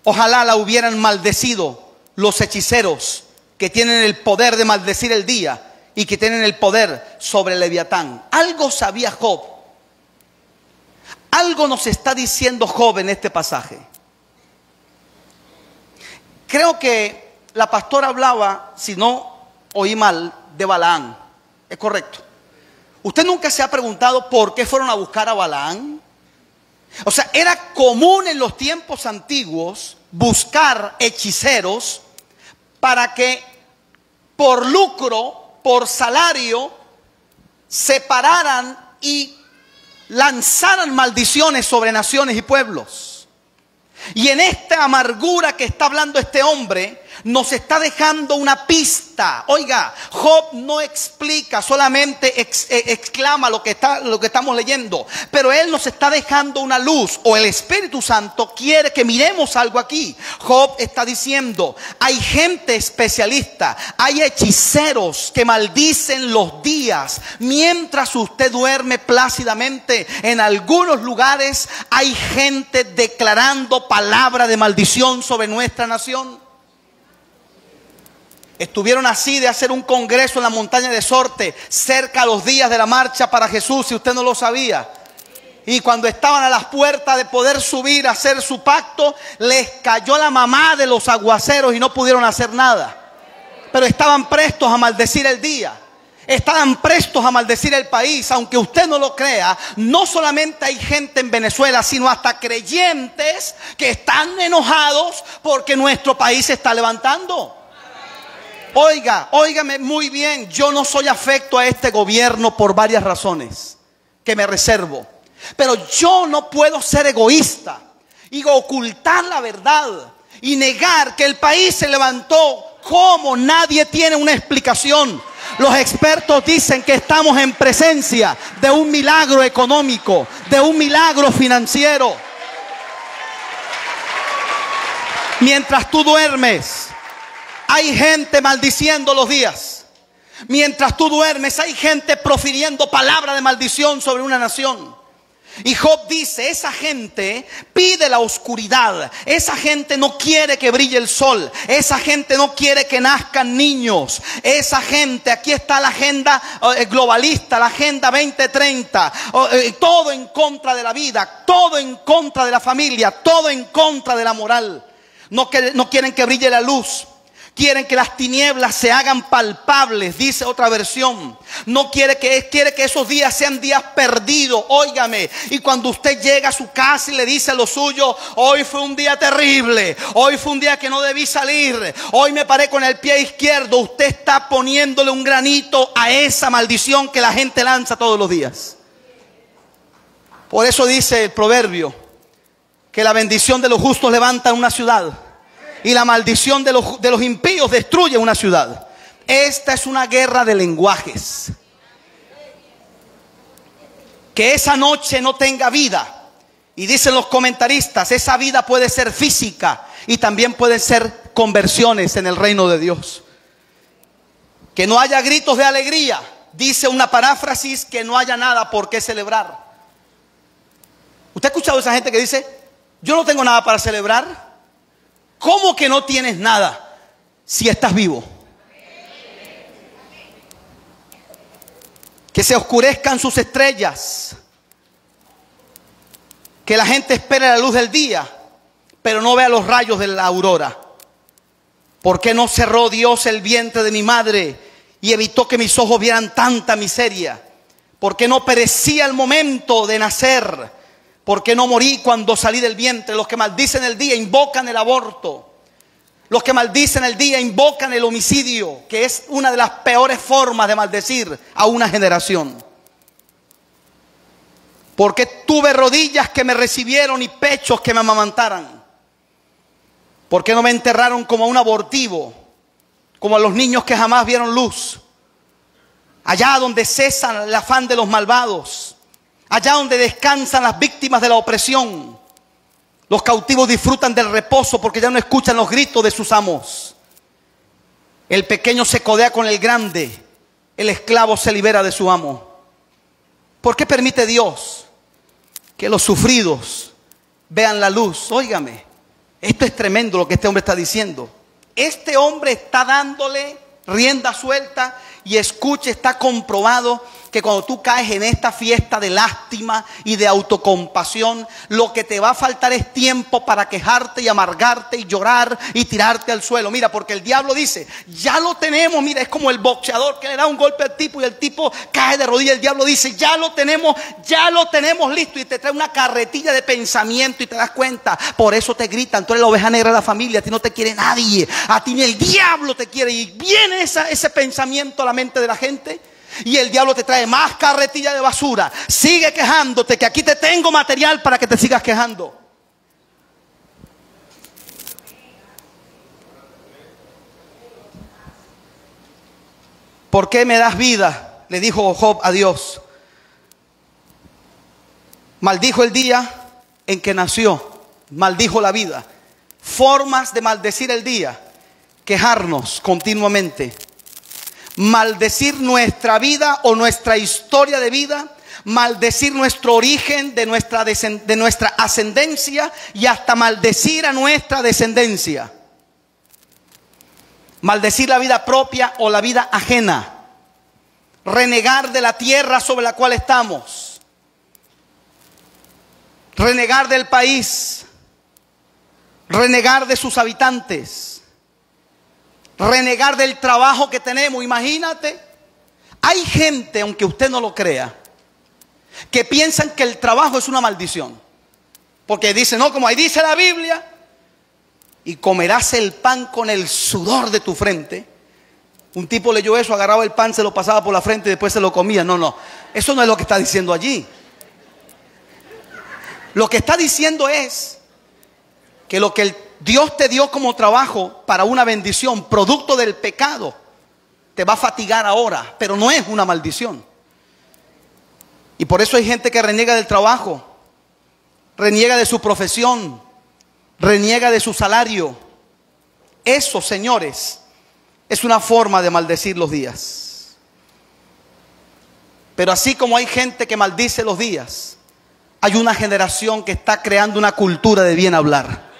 Ojalá la hubieran maldecido los hechiceros que tienen el poder de maldecir el día y que tienen el poder sobre el Leviatán. Algo sabía Job. Algo nos está diciendo Job en este pasaje. Creo que la pastora hablaba, si no oí mal, de Balaán. Es correcto. ¿Usted nunca se ha preguntado por qué fueron a buscar a Balaán? O sea, era común en los tiempos antiguos buscar hechiceros para que por lucro, por salario, separaran y lanzaran maldiciones sobre naciones y pueblos. Y en esta amargura que está hablando este hombre, nos está dejando una pista. Oiga, Job no explica, solamente exclama lo que estamos leyendo. Pero él nos está dejando una luz, o el Espíritu Santo quiere que miremos algo aquí. Job está diciendo: hay gente especialista, hay hechiceros que maldicen los días mientras usted duerme plácidamente. En algunos lugares hay gente declarando palabra de maldición sobre nuestra nación. Estuvieron así de hacer un congreso en la montaña de Sorte, cerca a los días de la marcha para Jesús, si usted no lo sabía. Y cuando estaban a las puertas de poder subir a hacer su pacto, les cayó la mamá de los aguaceros y no pudieron hacer nada. Pero estaban prestos a maldecir el día. Estaban prestos a maldecir el país. Aunque usted no lo crea, no solamente hay gente en Venezuela, sino hasta creyentes que están enojados porque nuestro país se está levantando. Óigame muy bien, yo no soy afecto a este gobierno por varias razones que me reservo. Pero yo no puedo ser egoísta y ocultar la verdad y negar que el país se levantó. Como nadie tiene una explicación. Los expertos dicen que estamos en presencia de un milagro económico, de un milagro financiero. Mientras tú duermes, hay gente maldiciendo los días. Mientras tú duermes, hay gente profiriendo palabra de maldición sobre una nación. Y Job dice, esa gente pide la oscuridad, esa gente no quiere que brille el sol, esa gente no quiere que nazcan niños, esa gente, aquí está la agenda globalista, la agenda 2030, todo en contra de la vida, todo en contra de la familia, todo en contra de la moral. No quieren que brille la luz. Quieren que las tinieblas se hagan palpables, dice otra versión. Quiere que esos días sean días perdidos, óigame. Y cuando usted llega a su casa y le dice a los suyos, hoy fue un día terrible, hoy fue un día que no debí salir, hoy me paré con el pie izquierdo, usted está poniéndole un granito a esa maldición que la gente lanza todos los días. Por eso dice el proverbio, que la bendición de los justos levanta una ciudad y la maldición de los impíos destruye una ciudad. Esta es una guerra de lenguajes. Que esa noche no tenga vida. Y dicen los comentaristas, esa vida puede ser física y también pueden ser conversiones en el reino de Dios. Que no haya gritos de alegría. Dice una paráfrasis, que no haya nada por qué celebrar. ¿Usted ha escuchado a esa gente que dice, yo no tengo nada para celebrar? ¿Cómo que no tienes nada si estás vivo? Que se oscurezcan sus estrellas. Que la gente espere la luz del día, pero no vea los rayos de la aurora. ¿Por qué no cerró Dios el vientre de mi madre y evitó que mis ojos vieran tanta miseria? ¿Por qué no perecía el momento de nacer? ¿Por qué no morí cuando salí del vientre? Los que maldicen el día invocan el aborto. Los que maldicen el día invocan el homicidio, que es una de las peores formas de maldecir a una generación. Porque tuve rodillas que me recibieron y pechos que me amamantaran. ¿Por qué no me enterraron como a un abortivo, como a los niños que jamás vieron luz? Allá donde cesa el afán de los malvados, allá donde descansan las víctimas de la opresión, los cautivos disfrutan del reposo porque ya no escuchan los gritos de sus amos. El pequeño se codea con el grande, el esclavo se libera de su amo. ¿Por qué permite Dios que los sufridos vean la luz? Óigame, esto es tremendo lo que este hombre está diciendo. Este hombre está dándole rienda suelta y escuche, está comprobado que cuando tú caes en esta fiesta de lástima y de autocompasión, lo que te va a faltar es tiempo para quejarte y amargarte y llorar y tirarte al suelo. Mira, porque el diablo dice, ya lo tenemos. Mira, es como el boxeador que le da un golpe al tipo y el tipo cae de rodillas. El diablo dice, ya lo tenemos listo, y te trae una carretilla de pensamiento y te das cuenta. Por eso te gritan, tú eres la oveja negra de la familia, a ti no te quiere nadie, a ti ni el diablo te quiere. Y viene ese pensamiento a la mente de la gente. Y el diablo te trae más carretilla de basura. Sigue quejándote, que aquí te tengo material para que te sigas quejando. ¿Por qué me das vida?, le dijo Job a Dios. Maldijo el día en que nació, maldijo la vida. Formas de maldecir el día: quejarnos continuamente, maldecir nuestra vida o nuestra historia de vida, maldecir nuestro origen, de nuestra ascendencia, y hasta maldecir a nuestra descendencia. Maldecir la vida propia o la vida ajena. Renegar de la tierra sobre la cual estamos. Renegar del país. Renegar de sus habitantes. Renegar del trabajo que tenemos. Imagínate. Hay gente, aunque usted no lo crea, que piensan que el trabajo es una maldición. Porque dicen, no, como ahí dice la Biblia, y comerás el pan con el sudor de tu frente. Un tipo leyó eso, agarraba el pan, se lo pasaba por la frente y después se lo comía. No, no, eso no es lo que está diciendo allí. Lo que está diciendo es que lo que Dios te dio como trabajo para una bendición, producto del pecado, te va a fatigar ahora, pero no es una maldición. Y por eso hay gente que reniega del trabajo, reniega de su profesión, reniega de su salario. Eso, señores, es una forma de maldecir los días. Pero así como hay gente que maldice los días, hay una generación que está creando una cultura de bien hablar.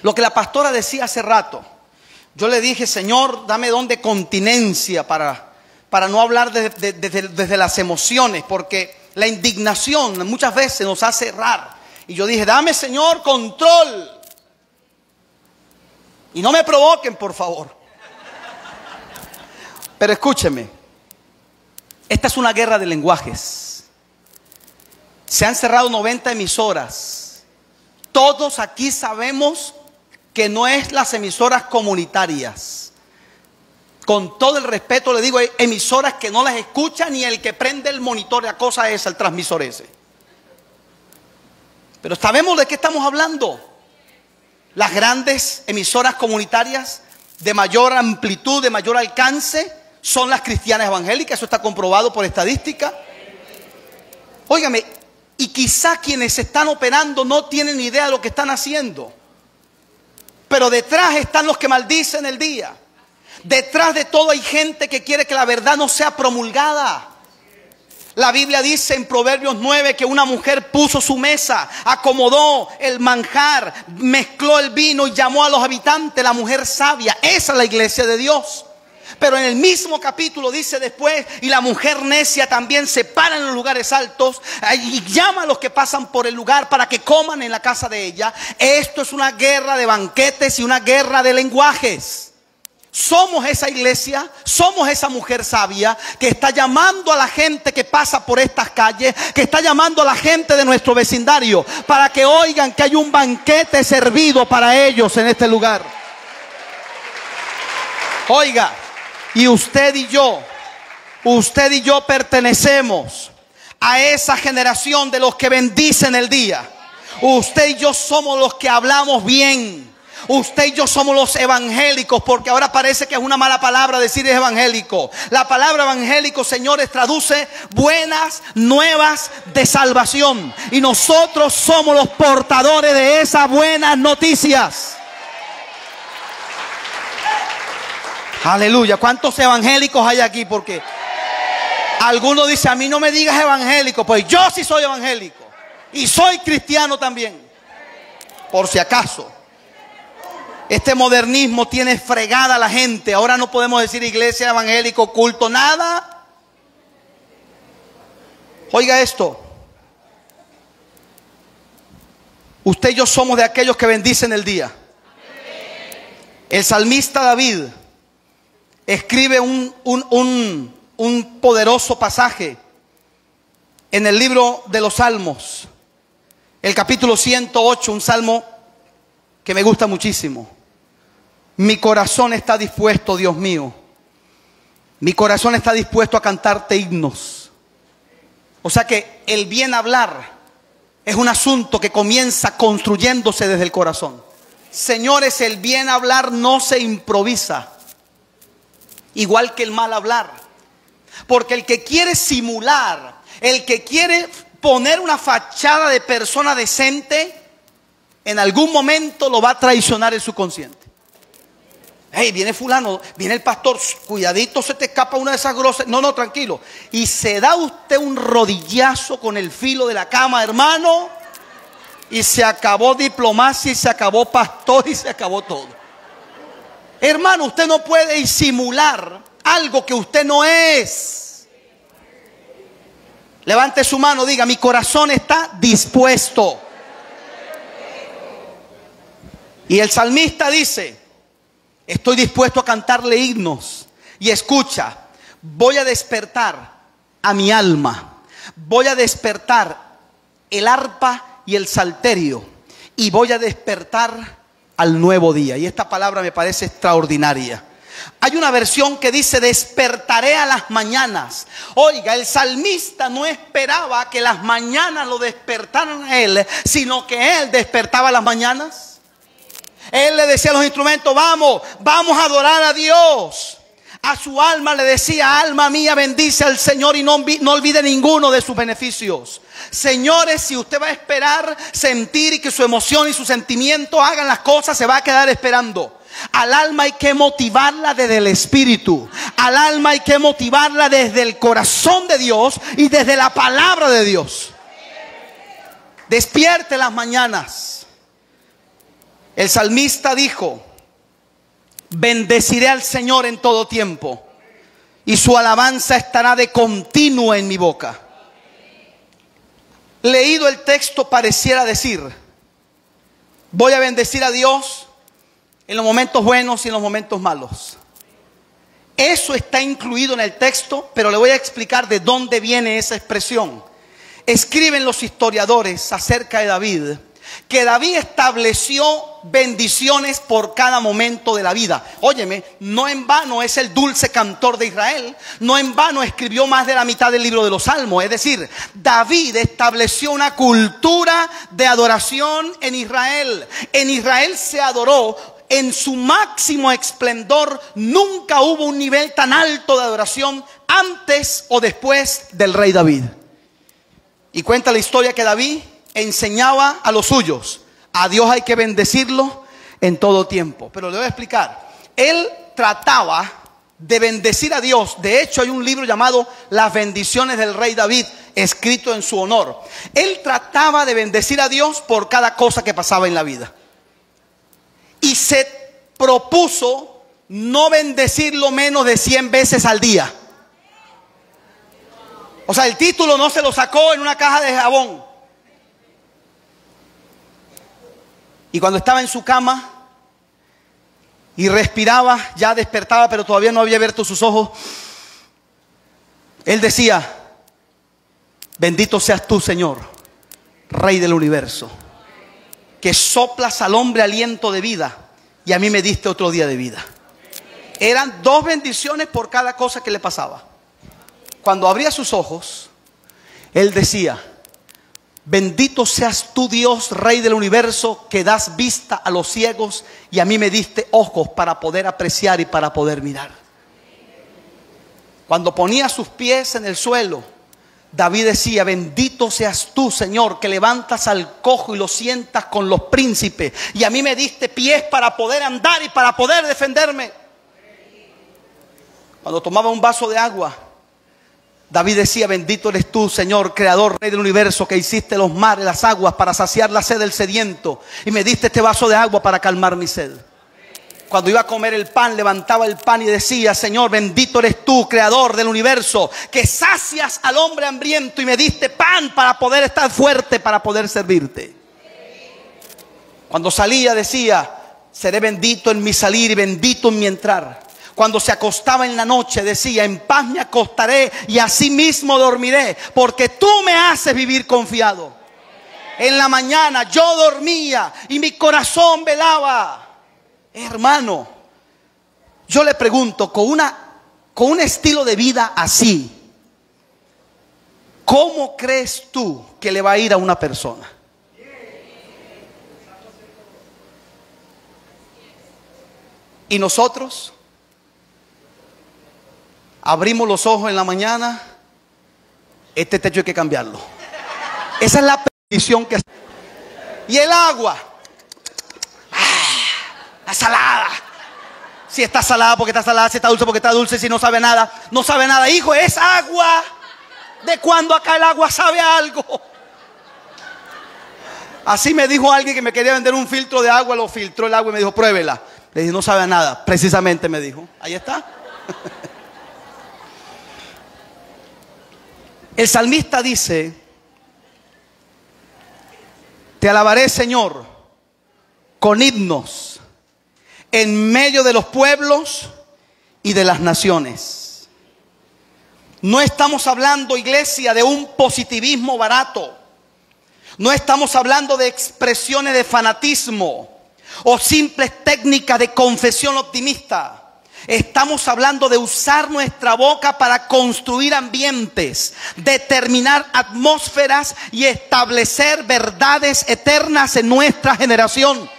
Lo que la pastora decía hace rato, yo le dije, Señor, dame don de continencia para no hablar desde las emociones, porque la indignación muchas veces nos hace errar. Y yo dije, dame, Señor, control. Y no me provoquen, por favor. Pero escúcheme, esta es una guerra de lenguajes. Se han cerrado 90 emisoras. Todos aquí sabemos que no es las emisoras comunitarias. Con todo el respeto le digo, hay emisoras que no las escucha ni el que prende el monitor, la cosa esa, el transmisor ese. Pero sabemos de qué estamos hablando. Las grandes emisoras comunitarias de mayor amplitud, de mayor alcance, son las cristianas evangélicas. Eso está comprobado por estadística. Óigame, y quizá quienes están operando no tienen ni idea de lo que están haciendo. Pero detrás están los que maldicen el día. Detrás de todo hay gente que quiere que la verdad no sea promulgada. La Biblia dice en Proverbios 9 que una mujer puso su mesa, acomodó el manjar, mezcló el vino y llamó a los habitantes la mujer sabia. Esa es la iglesia de Dios. Pero en el mismo capítulo dice después, y la mujer necia también se para en los lugares altos y llama a los que pasan por el lugar para que coman en la casa de ella. Esto es una guerra de banquetes y una guerra de lenguajes. Somos esa iglesia, somos esa mujer sabia que está llamando a la gente que pasa por estas calles, que está llamando a la gente de nuestro vecindario para que oigan que hay un banquete servido para ellos en este lugar. Oiga, y usted y yo pertenecemos a esa generación de los que bendicen el día. Usted y yo somos los que hablamos bien. Usted y yo somos los evangélicos, porque ahora parece que es una mala palabra decir evangélico. La palabra evangélico, señores, traduce buenas nuevas de salvación. Y nosotros somos los portadores de esas buenas noticias. Aleluya. ¿Cuántos evangélicos hay aquí? Porque algunos dicen, a mí no me digas evangélico. Pues yo sí soy evangélico. Y soy cristiano también. Por si acaso. Este modernismo tiene fregada a la gente. Ahora no podemos decir iglesia, evangélico, culto, nada. Oiga esto. Usted y yo somos de aquellos que bendicen el día. El salmista David escribe un poderoso pasaje en el libro de los Salmos. El capítulo 108, un salmo que me gusta muchísimo. Mi corazón está dispuesto, Dios mío. Mi corazón está dispuesto a cantarte himnos. O sea que el bien hablar es un asunto que comienza construyéndose desde el corazón. Señores, el bien hablar no se improvisa. Igual que el mal hablar. Porque el que quiere simular, el que quiere poner una fachada de persona decente, en algún momento lo va a traicionar el subconsciente. Hey, viene fulano, viene el pastor, cuidadito, se te escapa una de esas groserías. No, no, tranquilo. Y se da usted un rodillazo con el filo de la cama, hermano, y se acabó diplomacia, y se acabó pastor, y se acabó todo. Hermano, usted no puede disimular algo que usted no es. Levante su mano, diga: mi corazón está dispuesto. Y el salmista dice: estoy dispuesto a cantarle himnos. Y escucha, voy a despertar a mi alma, voy a despertar el arpa y el salterio, y voy a despertar al nuevo día. Y esta palabra me parece extraordinaria. Hay una versión que dice: despertaré a las mañanas. Oiga, el salmista no esperaba que las mañanas lo despertaran a él, sino que él despertaba a las mañanas. Él le decía a los instrumentos: vamos a adorar a Dios. A su alma le decía: alma mía, bendice al Señor y no olvide ninguno de sus beneficios. Señores, si usted va a esperar sentir y que su emoción y su sentimiento hagan las cosas, se va a quedar esperando. Al alma hay que motivarla desde el espíritu. Al alma hay que motivarla desde el corazón de Dios y desde la palabra de Dios. Despierte las mañanas. El salmista dijo: bendeciré al Señor en todo tiempo, y su alabanza estará de continuo en mi boca. Leído el texto, pareciera decir: voy a bendecir a Dios en los momentos buenos y en los momentos malos. Eso está incluido en el texto, pero le voy a explicar de dónde viene esa expresión. Escriben los historiadores acerca de David que David estableció bendiciones por cada momento de la vida. Óyeme, no en vano es el dulce cantor de Israel. No en vano escribió más de la mitad del libro de los Salmos. Es decir, David estableció una cultura de adoración en Israel. En Israel se adoró en su máximo esplendor. Nunca hubo un nivel tan alto de adoración antes o después del rey David. Y cuenta la historia que David enseñaba a los suyos: a Dios hay que bendecirlo en todo tiempo. Pero le voy a explicar. Él trataba de bendecir a Dios. De hecho, hay un libro llamado Las bendiciones del rey David, escrito en su honor. Él trataba de bendecir a Dios por cada cosa que pasaba en la vida. Y se propuso no bendecirlo menos de 100 veces al día. O sea, el título no se lo sacó en una caja de jabón. Y cuando estaba en su cama y respiraba, ya despertaba, pero todavía no había abierto sus ojos, él decía: bendito seas tú, Señor, Rey del universo, que soplas al hombre aliento de vida, y a mí me diste otro día de vida. Eran 2 bendiciones por cada cosa que le pasaba. Cuando abría sus ojos, él decía: bendito seas tú, Dios, Rey del universo, que das vista a los ciegos, y a mí me diste ojos para poder apreciar y para poder mirar. Cuando ponía sus pies en el suelo, David decía: bendito seas tú, Señor, que levantas al cojo y lo sientas con los príncipes, y a mí me diste pies para poder andar y para poder defenderme. Cuando tomaba un vaso de agua, David decía: bendito eres tú, Señor, creador, Rey del universo, que hiciste los mares, las aguas para saciar la sed del sediento, y me diste este vaso de agua para calmar mi sed. Cuando iba a comer el pan, levantaba el pan y decía: Señor, bendito eres tú, creador del universo, que sacias al hombre hambriento, y me diste pan para poder estar fuerte, para poder servirte. Cuando salía decía: seré bendito en mi salir y bendito en mi entrar. Cuando se acostaba en la noche decía: en paz me acostaré y así mismo dormiré, porque tú me haces vivir confiado. En la mañana yo dormía y mi corazón velaba. Hermano, yo le pregunto, con un estilo de vida así, ¿cómo crees tú que le va a ir a una persona? Y nosotros abrimos los ojos en la mañana: este techo hay que cambiarlo. Esa es la petición que hacemos. Y el agua, la salada. Si está salada porque está salada, si está dulce porque está dulce, si no sabe nada, no sabe nada. Hijo, es agua. ¿De cuándo acá el agua sabe a algo? Así me dijo alguien que me quería vender un filtro de agua, lo filtró el agua y me dijo: pruébela. Le dije, no sabe nada. Precisamente me dijo. Ahí está. El salmista dice: te alabaré, Señor, con himnos en medio de los pueblos y de las naciones. No estamos hablando, iglesia, de un positivismo barato. No estamos hablando de expresiones de fanatismo o simples técnicas de confesión optimista. Estamos hablando de usar nuestra boca para construir ambientes, determinar atmósferas y establecer verdades eternas en nuestra generación.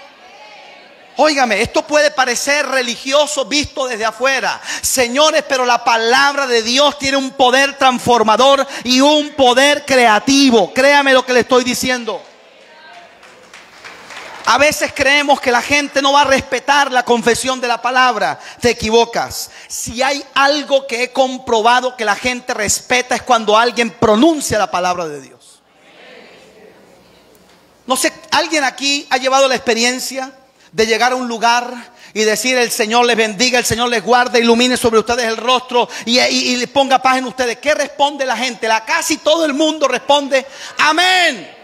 Óigame, esto puede parecer religioso visto desde afuera, señores, pero la palabra de Dios tiene un poder transformador y un poder creativo. Créame lo que le estoy diciendo. A veces creemos que la gente no va a respetar la confesión de la palabra. Te equivocas. Si hay algo que he comprobado que la gente respeta, es cuando alguien pronuncia la palabra de Dios. No sé, ¿alguien aquí ha llevado la experiencia de llegar a un lugar y decir: el Señor les bendiga, el Señor les guarde, ilumine sobre ustedes el rostro y les ponga paz en ustedes? ¿Qué responde la gente? Casi todo el mundo responde: amén.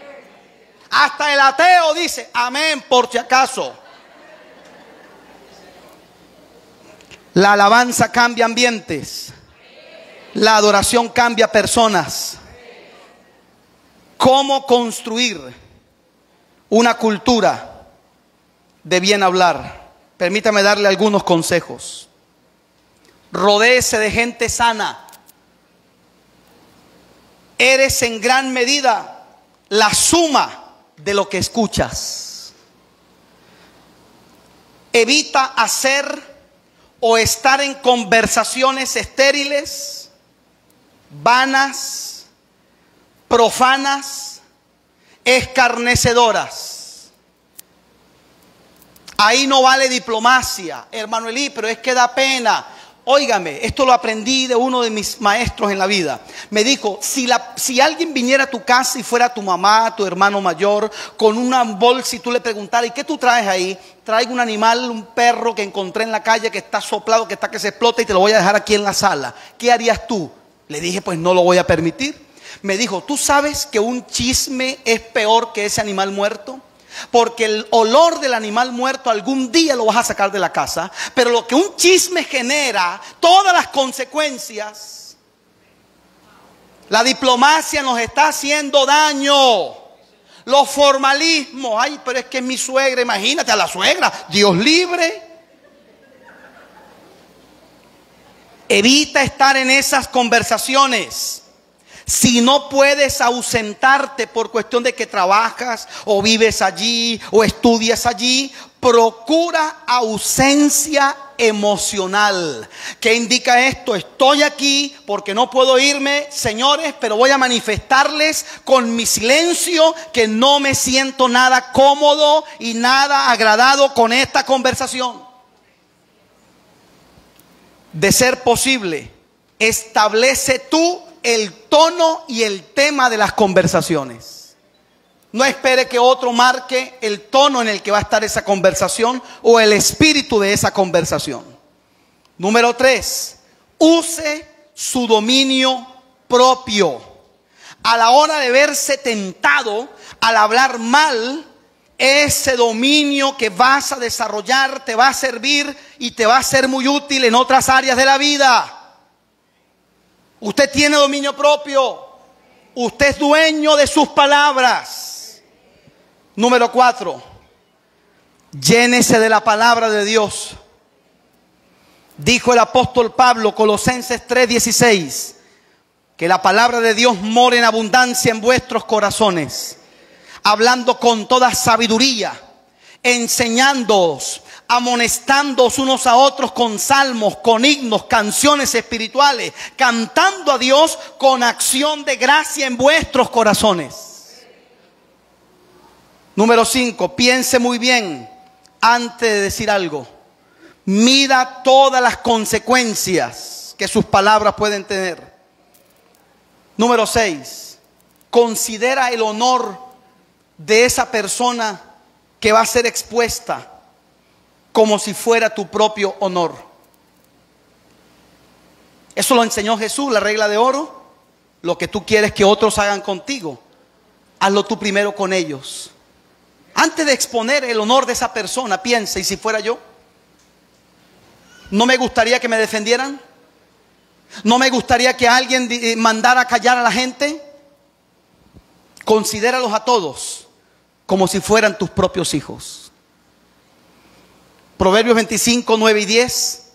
Hasta el ateo dice amén, por si acaso. La alabanza cambia ambientes. La adoración cambia personas. ¿Cómo construir una cultura de bien hablar? Permítame darle algunos consejos. Rodéese de gente sana. Eres en gran medida la suma de lo que escuchas. Evita hacer o estar en conversaciones estériles, vanas, profanas, escarnecedoras. Ahí no vale diplomacia, hermano Elí, pero es que da pena. Óigame, esto lo aprendí de uno de mis maestros en la vida. Me dijo: si alguien viniera a tu casa y fuera tu mamá, tu hermano mayor, con una bolsa y tú le preguntaras: ¿y qué tú traes ahí? Traigo un animal, un perro que encontré en la calle que está soplado, que está que se explota y te lo voy a dejar aquí en la sala. ¿Qué harías tú? Le dije: pues no lo voy a permitir. Me dijo: ¿tú sabes que un chisme es peor que ese animal muerto? Porque el olor del animal muerto algún día lo vas a sacar de la casa, pero lo que un chisme genera, todas las consecuencias. La diplomacia nos está haciendo daño. Los formalismos: ay, pero es que es mi suegra. Imagínate a la suegra, Dios libre. Evita estar en esas conversaciones. Si no puedes ausentarte por cuestión de que trabajas o vives allí o estudias allí, procura ausencia emocional. ¿Qué indica esto? Estoy aquí porque no puedo irme, señores, pero voy a manifestarles con mi silencio que no me siento nada cómodo y nada agradado con esta conversación. De ser posible, establece tú el tono y el tema de las conversaciones. No espere que otro marque el tono en el que va a estar esa conversación o el espíritu de esa conversación. Número 3, use su dominio propio. A la hora de verse tentado al hablar mal, ese dominio que vas a desarrollar te va a servir y te va a ser muy útil en otras áreas de la vida. Usted tiene dominio propio. Usted es dueño de sus palabras. Número 4. Llénese de la palabra de Dios. Dijo el apóstol Pablo, Colosenses 3:16, que la palabra de Dios more en abundancia en vuestros corazones, hablando con toda sabiduría, enseñándoos, amonestándoos unos a otros con salmos, con himnos, canciones espirituales, cantando a Dios con acción de gracia en vuestros corazones. Número 5, piense muy bien antes de decir algo. Mida todas las consecuencias que sus palabras pueden tener. Número 6, considera el honor de esa persona que va a ser expuesta. como si fuera tu propio honor. Eso lo enseñó Jesús, la regla de oro. Lo que tú quieres que otros hagan contigo, hazlo tú primero con ellos. Antes de exponer el honor de esa persona, piensa, ¿y si fuera yo? ¿No me gustaría que me defendieran? ¿No me gustaría que alguien mandara a callar a la gente? Considéralos a todos como si fueran tus propios hijos. Proverbios 25, 9 y 10.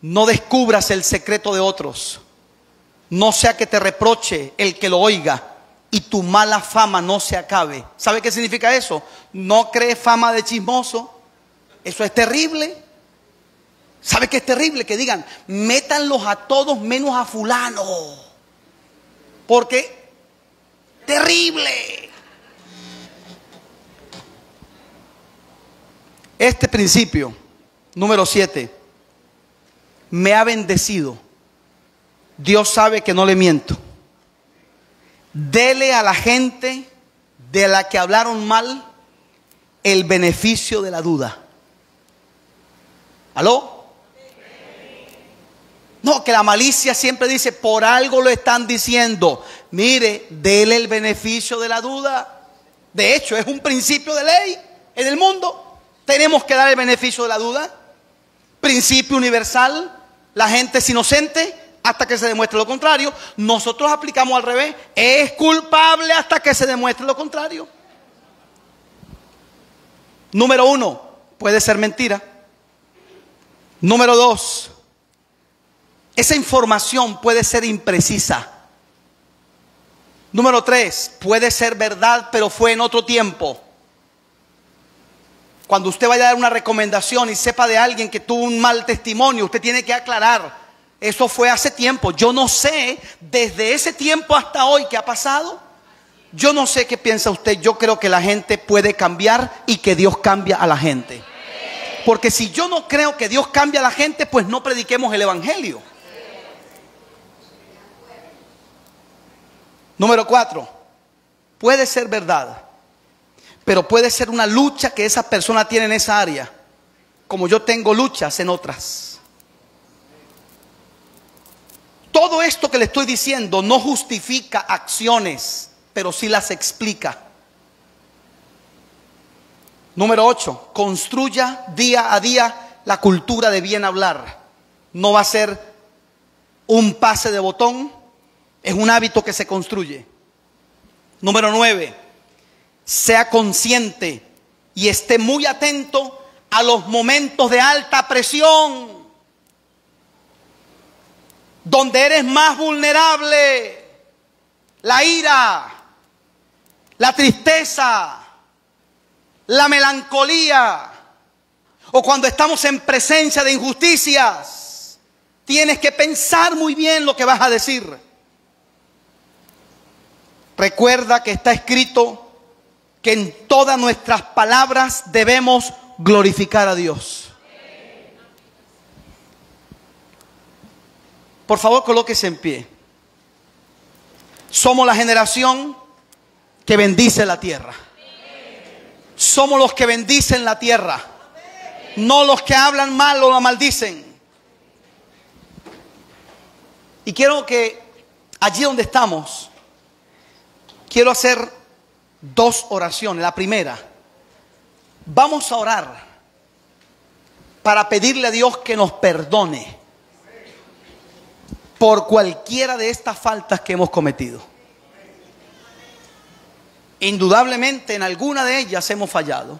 No descubras el secreto de otros, no sea que te reproche el que lo oiga y tu mala fama no se acabe. ¿Sabe qué significa eso? No crees fama de chismoso. Eso es terrible. ¿Sabe qué es terrible? Que digan, métanlos a todos menos a fulano. Porque, terrible. Este principio, número 7, me ha bendecido. Dios sabe que no le miento. Dele a la gente de la que hablaron mal el beneficio de la duda. ¿Aló? No, que la malicia siempre dice, por algo lo están diciendo. Mire, dele el beneficio de la duda. De hecho, es un principio de ley en el mundo. Tenemos que dar el beneficio de la duda. Principio universal. La gente es inocente hasta que se demuestre lo contrario. Nosotros aplicamos al revés. Es culpable hasta que se demuestre lo contrario. Número 1, puede ser mentira. Número 2, esa información puede ser imprecisa. Número 3, puede ser verdad, pero fue en otro tiempo. Cuando usted vaya a dar una recomendación y sepa de alguien que tuvo un mal testimonio, usted tiene que aclarar, eso fue hace tiempo. Yo no sé, desde ese tiempo hasta hoy, ¿qué ha pasado? Yo no sé qué piensa usted. Yo creo que la gente puede cambiar y que Dios cambia a la gente. Porque si yo no creo que Dios cambia a la gente, pues no prediquemos el evangelio. Número 4, puede ser verdad, pero puede ser una lucha que esa persona tiene en esa área, como yo tengo luchas en otras. Todo esto que le estoy diciendo no justifica acciones, pero sí las explica. Número 8, construya día a día la cultura de bien hablar. No va a ser un pase de botón, es un hábito que se construye. Número 9, sea consciente y esté muy atento a los momentos de alta presión, donde eres más vulnerable. La ira, la tristeza, la melancolía, o cuando estamos en presencia de injusticias, tienes que pensar muy bien lo que vas a decir. Recuerda que está escrito que en todas nuestras palabras debemos glorificar a Dios. Por favor, colóquese en pie. Somos la generación que bendice la tierra. Somos los que bendicen la tierra, no los que hablan mal o la maldicen. Y quiero que allí donde estamos, quiero hacer 2 oraciones. La primera, vamos a orar para pedirle a Dios que nos perdone por cualquiera de estas faltas que hemos cometido. Indudablemente en alguna de ellas hemos fallado.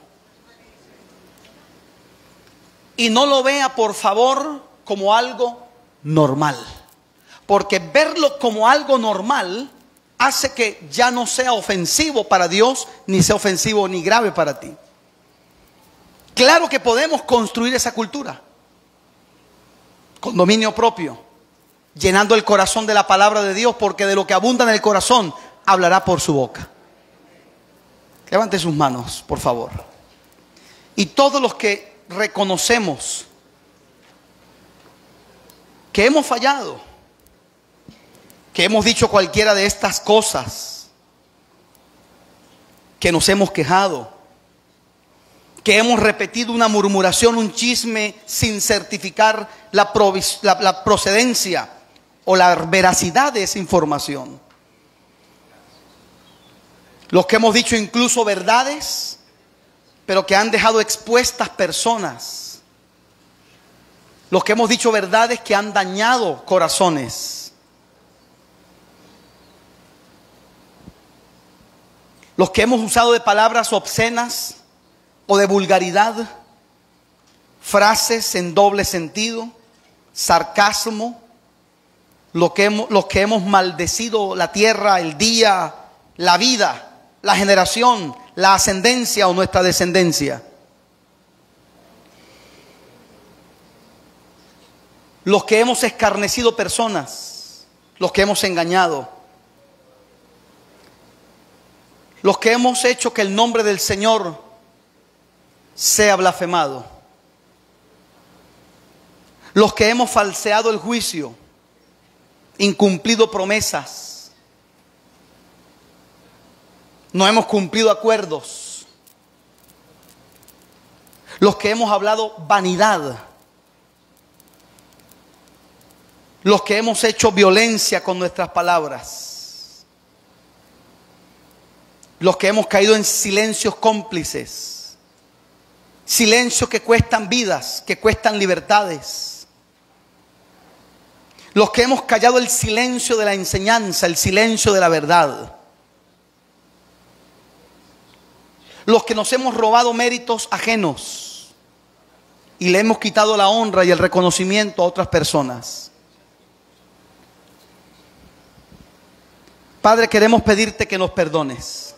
Y no lo vea, por favor, como algo normal. Porque verlo como algo normal hace que ya no sea ofensivo para Dios, ni sea ofensivo ni grave para ti. Claro que podemos construir esa cultura con dominio propio, llenando el corazón de la palabra de Dios, porque de lo que abunda en el corazón hablará por su boca. Levante sus manos, por favor. Y todos los que reconocemos que hemos fallado, que hemos dicho cualquiera de estas cosas, que nos hemos quejado, que hemos repetido una murmuración, un chisme sin certificar la procedencia o la veracidad de esa información. Los que hemos dicho incluso verdades, pero que han dejado expuestas personas. Los que hemos dicho verdades que han dañado corazones. Los que hemos usado de palabras obscenas o de vulgaridad, frases en doble sentido, sarcasmo, los que hemos maldecido la tierra, el día, la vida, la generación, la ascendencia o nuestra descendencia. Los que hemos escarnecido personas, los que hemos engañado, los que hemos hecho que el nombre del Señor sea blasfemado, los que hemos falseado el juicio, incumplido promesas, no hemos cumplido acuerdos, los que hemos hablado vanidad, los que hemos hecho violencia con nuestras palabras, los que hemos caído en silencios cómplices, silencios que cuestan vidas, que cuestan libertades, los que hemos callado el silencio de la enseñanza, el silencio de la verdad, los que nos hemos robado méritos ajenos y le hemos quitado la honra y el reconocimiento a otras personas. Padre, queremos pedirte que nos perdones.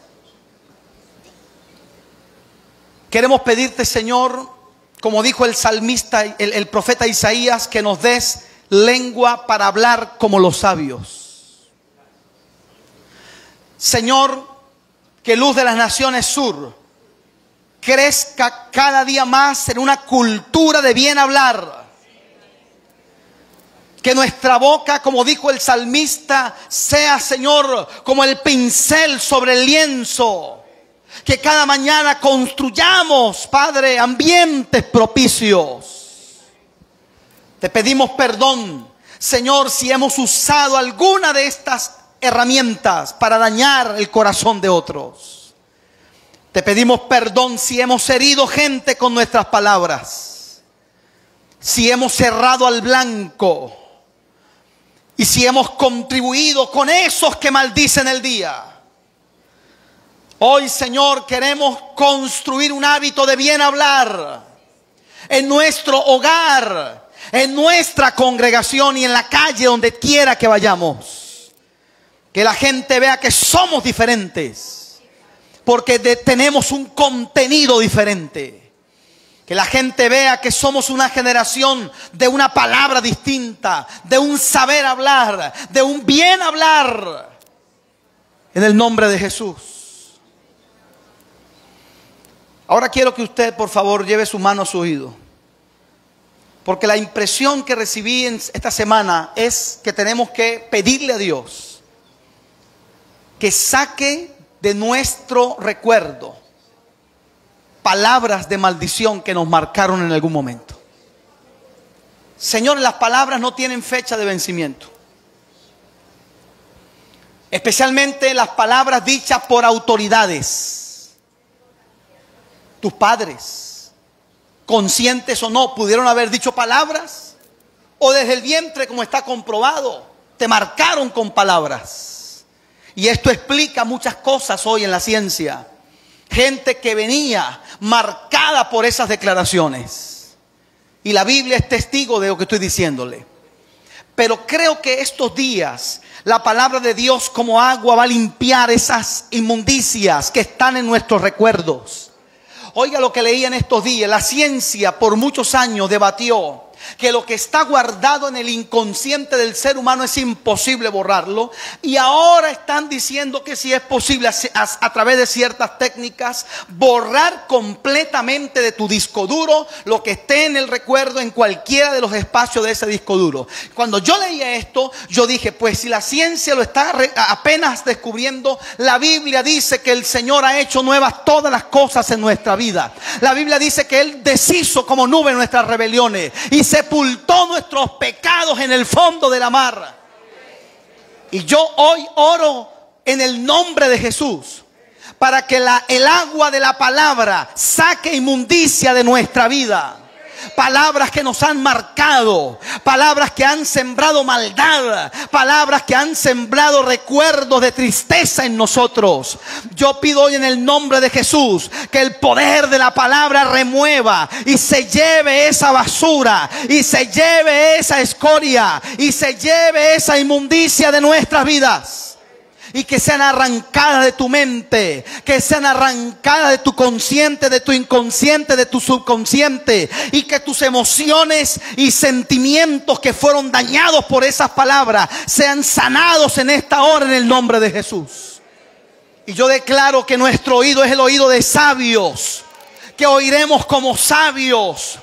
Queremos pedirte, Señor, como dijo el salmista, el profeta Isaías, que nos des lengua para hablar como los sabios. Señor, que Luz de las Naciones Sur crezca cada día más en una cultura de bien hablar. Que nuestra boca, como dijo el salmista, sea, Señor, como el pincel sobre el lienzo. Que cada mañana construyamos, Padre, ambientes propicios. Te pedimos perdón, Señor, si hemos usado alguna de estas herramientas para dañar el corazón de otros. Te pedimos perdón si hemos herido gente con nuestras palabras, si hemos cerrado al blanco y si hemos contribuido con esos que maldicen el día. Hoy, Señor, queremos construir un hábito de bien hablar en nuestro hogar, en nuestra congregación y en la calle, donde quiera que vayamos. Que la gente vea que somos diferentes, porque tenemos un contenido diferente. Que la gente vea que somos una generación de una palabra distinta, de un saber hablar, de un bien hablar. En el nombre de Jesús. Ahora quiero que usted, por favor, lleve su mano a su oído. Porque la impresión que recibí en esta semana es que tenemos que pedirle a Dios que saque de nuestro recuerdo palabras de maldición que nos marcaron en algún momento. Señor, las palabras no tienen fecha de vencimiento. Especialmente las palabras dichas por autoridades. Tus padres, conscientes o no, pudieron haber dicho palabras, o desde el vientre, como está comprobado, te marcaron con palabras. Y esto explica muchas cosas hoy en la ciencia. Gente que venía marcada por esas declaraciones. Y la Biblia es testigo de lo que estoy diciéndole. Pero creo que estos días la palabra de Dios como agua va a limpiar esas inmundicias que están en nuestros recuerdos. Oiga lo que leí en estos días. La ciencia por muchos años debatió que lo que está guardado en el inconsciente del ser humano es imposible borrarlo, y ahora están diciendo que sí es posible a través de ciertas técnicas borrar completamente de tu disco duro lo que esté en el recuerdo en cualquiera de los espacios de ese disco duro. Cuando yo leía esto, yo dije, pues si la ciencia lo está apenas descubriendo, la Biblia dice que el Señor ha hecho nuevas todas las cosas en nuestra vida. La Biblia dice que Él deshizo como nube nuestras rebeliones y sepultó nuestros pecados en el fondo de la mar. Y yo hoy oro en el nombre de Jesús para que el agua de la palabra saque inmundicia de nuestra vida. Palabras que nos han marcado, palabras que han sembrado maldad, palabras que han sembrado recuerdos de tristeza en nosotros. Yo pido hoy en el nombre de Jesús que el poder de la palabra remueva y se lleve esa basura, y se lleve esa escoria, y se lleve esa inmundicia de nuestras vidas. Y que sean arrancadas de tu mente, que sean arrancadas de tu consciente, de tu inconsciente, de tu subconsciente. Y que tus emociones y sentimientos que fueron dañados por esas palabras sean sanados en esta hora en el nombre de Jesús. Y yo declaro que nuestro oído es el oído de sabios, que oiremos como sabios.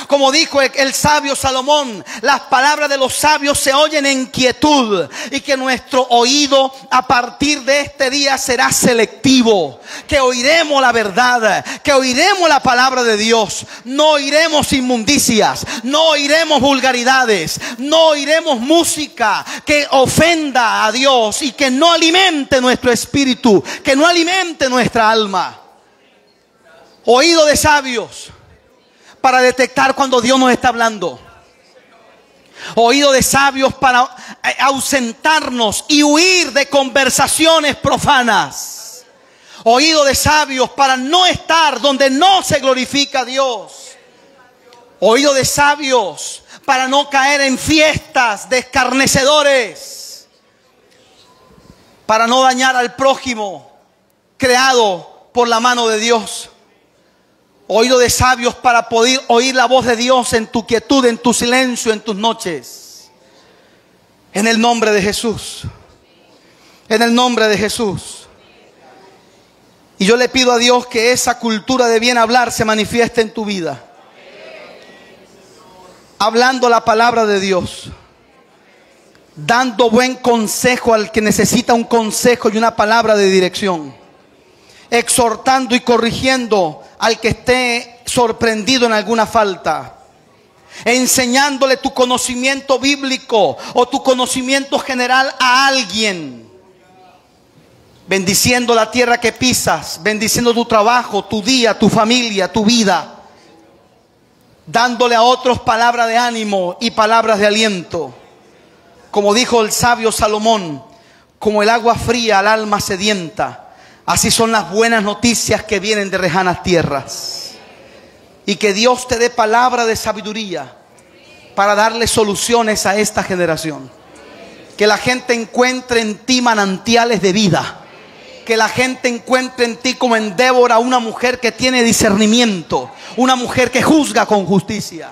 Como dijo el sabio Salomón, las palabras de los sabios se oyen en quietud, y que nuestro oído a partir de este día será selectivo, que oiremos la verdad, que oiremos la palabra de Dios, no oiremos inmundicias, no oiremos vulgaridades, no oiremos música que ofenda a Dios y que no alimente nuestro espíritu, que no alimente nuestra alma. Oído de sabios para detectar cuando Dios nos está hablando. Oído de sabios para ausentarnos y huir de conversaciones profanas. Oído de sabios para no estar donde no se glorifica a Dios. Oído de sabios para no caer en fiestas de escarnecedores. Para no dañar al prójimo creado por la mano de Dios. Oído de sabios para poder oír la voz de Dios en tu quietud, en tu silencio, en tus noches. En el nombre de Jesús. En el nombre de Jesús. Y yo le pido a Dios que esa cultura de bien hablar se manifieste en tu vida. Hablando la palabra de Dios. Dando buen consejo al que necesita un consejo y una palabra de dirección. Exhortando y corrigiendo al que esté sorprendido en alguna falta. Enseñándole tu conocimiento bíblico o tu conocimiento general a alguien. Bendiciendo la tierra que pisas, bendiciendo tu trabajo, tu día, tu familia, tu vida. Dándole a otros palabras de ánimo y palabras de aliento. Como dijo el sabio Salomón, como el agua fría al alma sedienta, así son las buenas noticias que vienen de lejanas tierras. Y que Dios te dé palabra de sabiduría para darle soluciones a esta generación. Que la gente encuentre en ti manantiales de vida. Que la gente encuentre en ti, como en Débora, una mujer que tiene discernimiento, una mujer que juzga con justicia.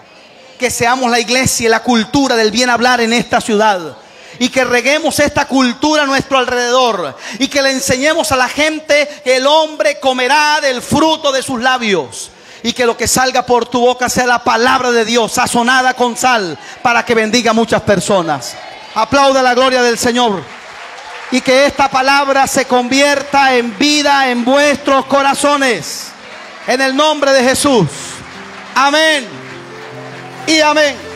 Que seamos la iglesia y la cultura del bien hablar en esta ciudad. Y que reguemos esta cultura a nuestro alrededor. Y que le enseñemos a la gente que el hombre comerá del fruto de sus labios. Y que lo que salga por tu boca sea la palabra de Dios, sazonada con sal, para que bendiga a muchas personas. Aplauda la gloria del Señor. Y que esta palabra se convierta en vida en vuestros corazones. En el nombre de Jesús. Amén. Y amén.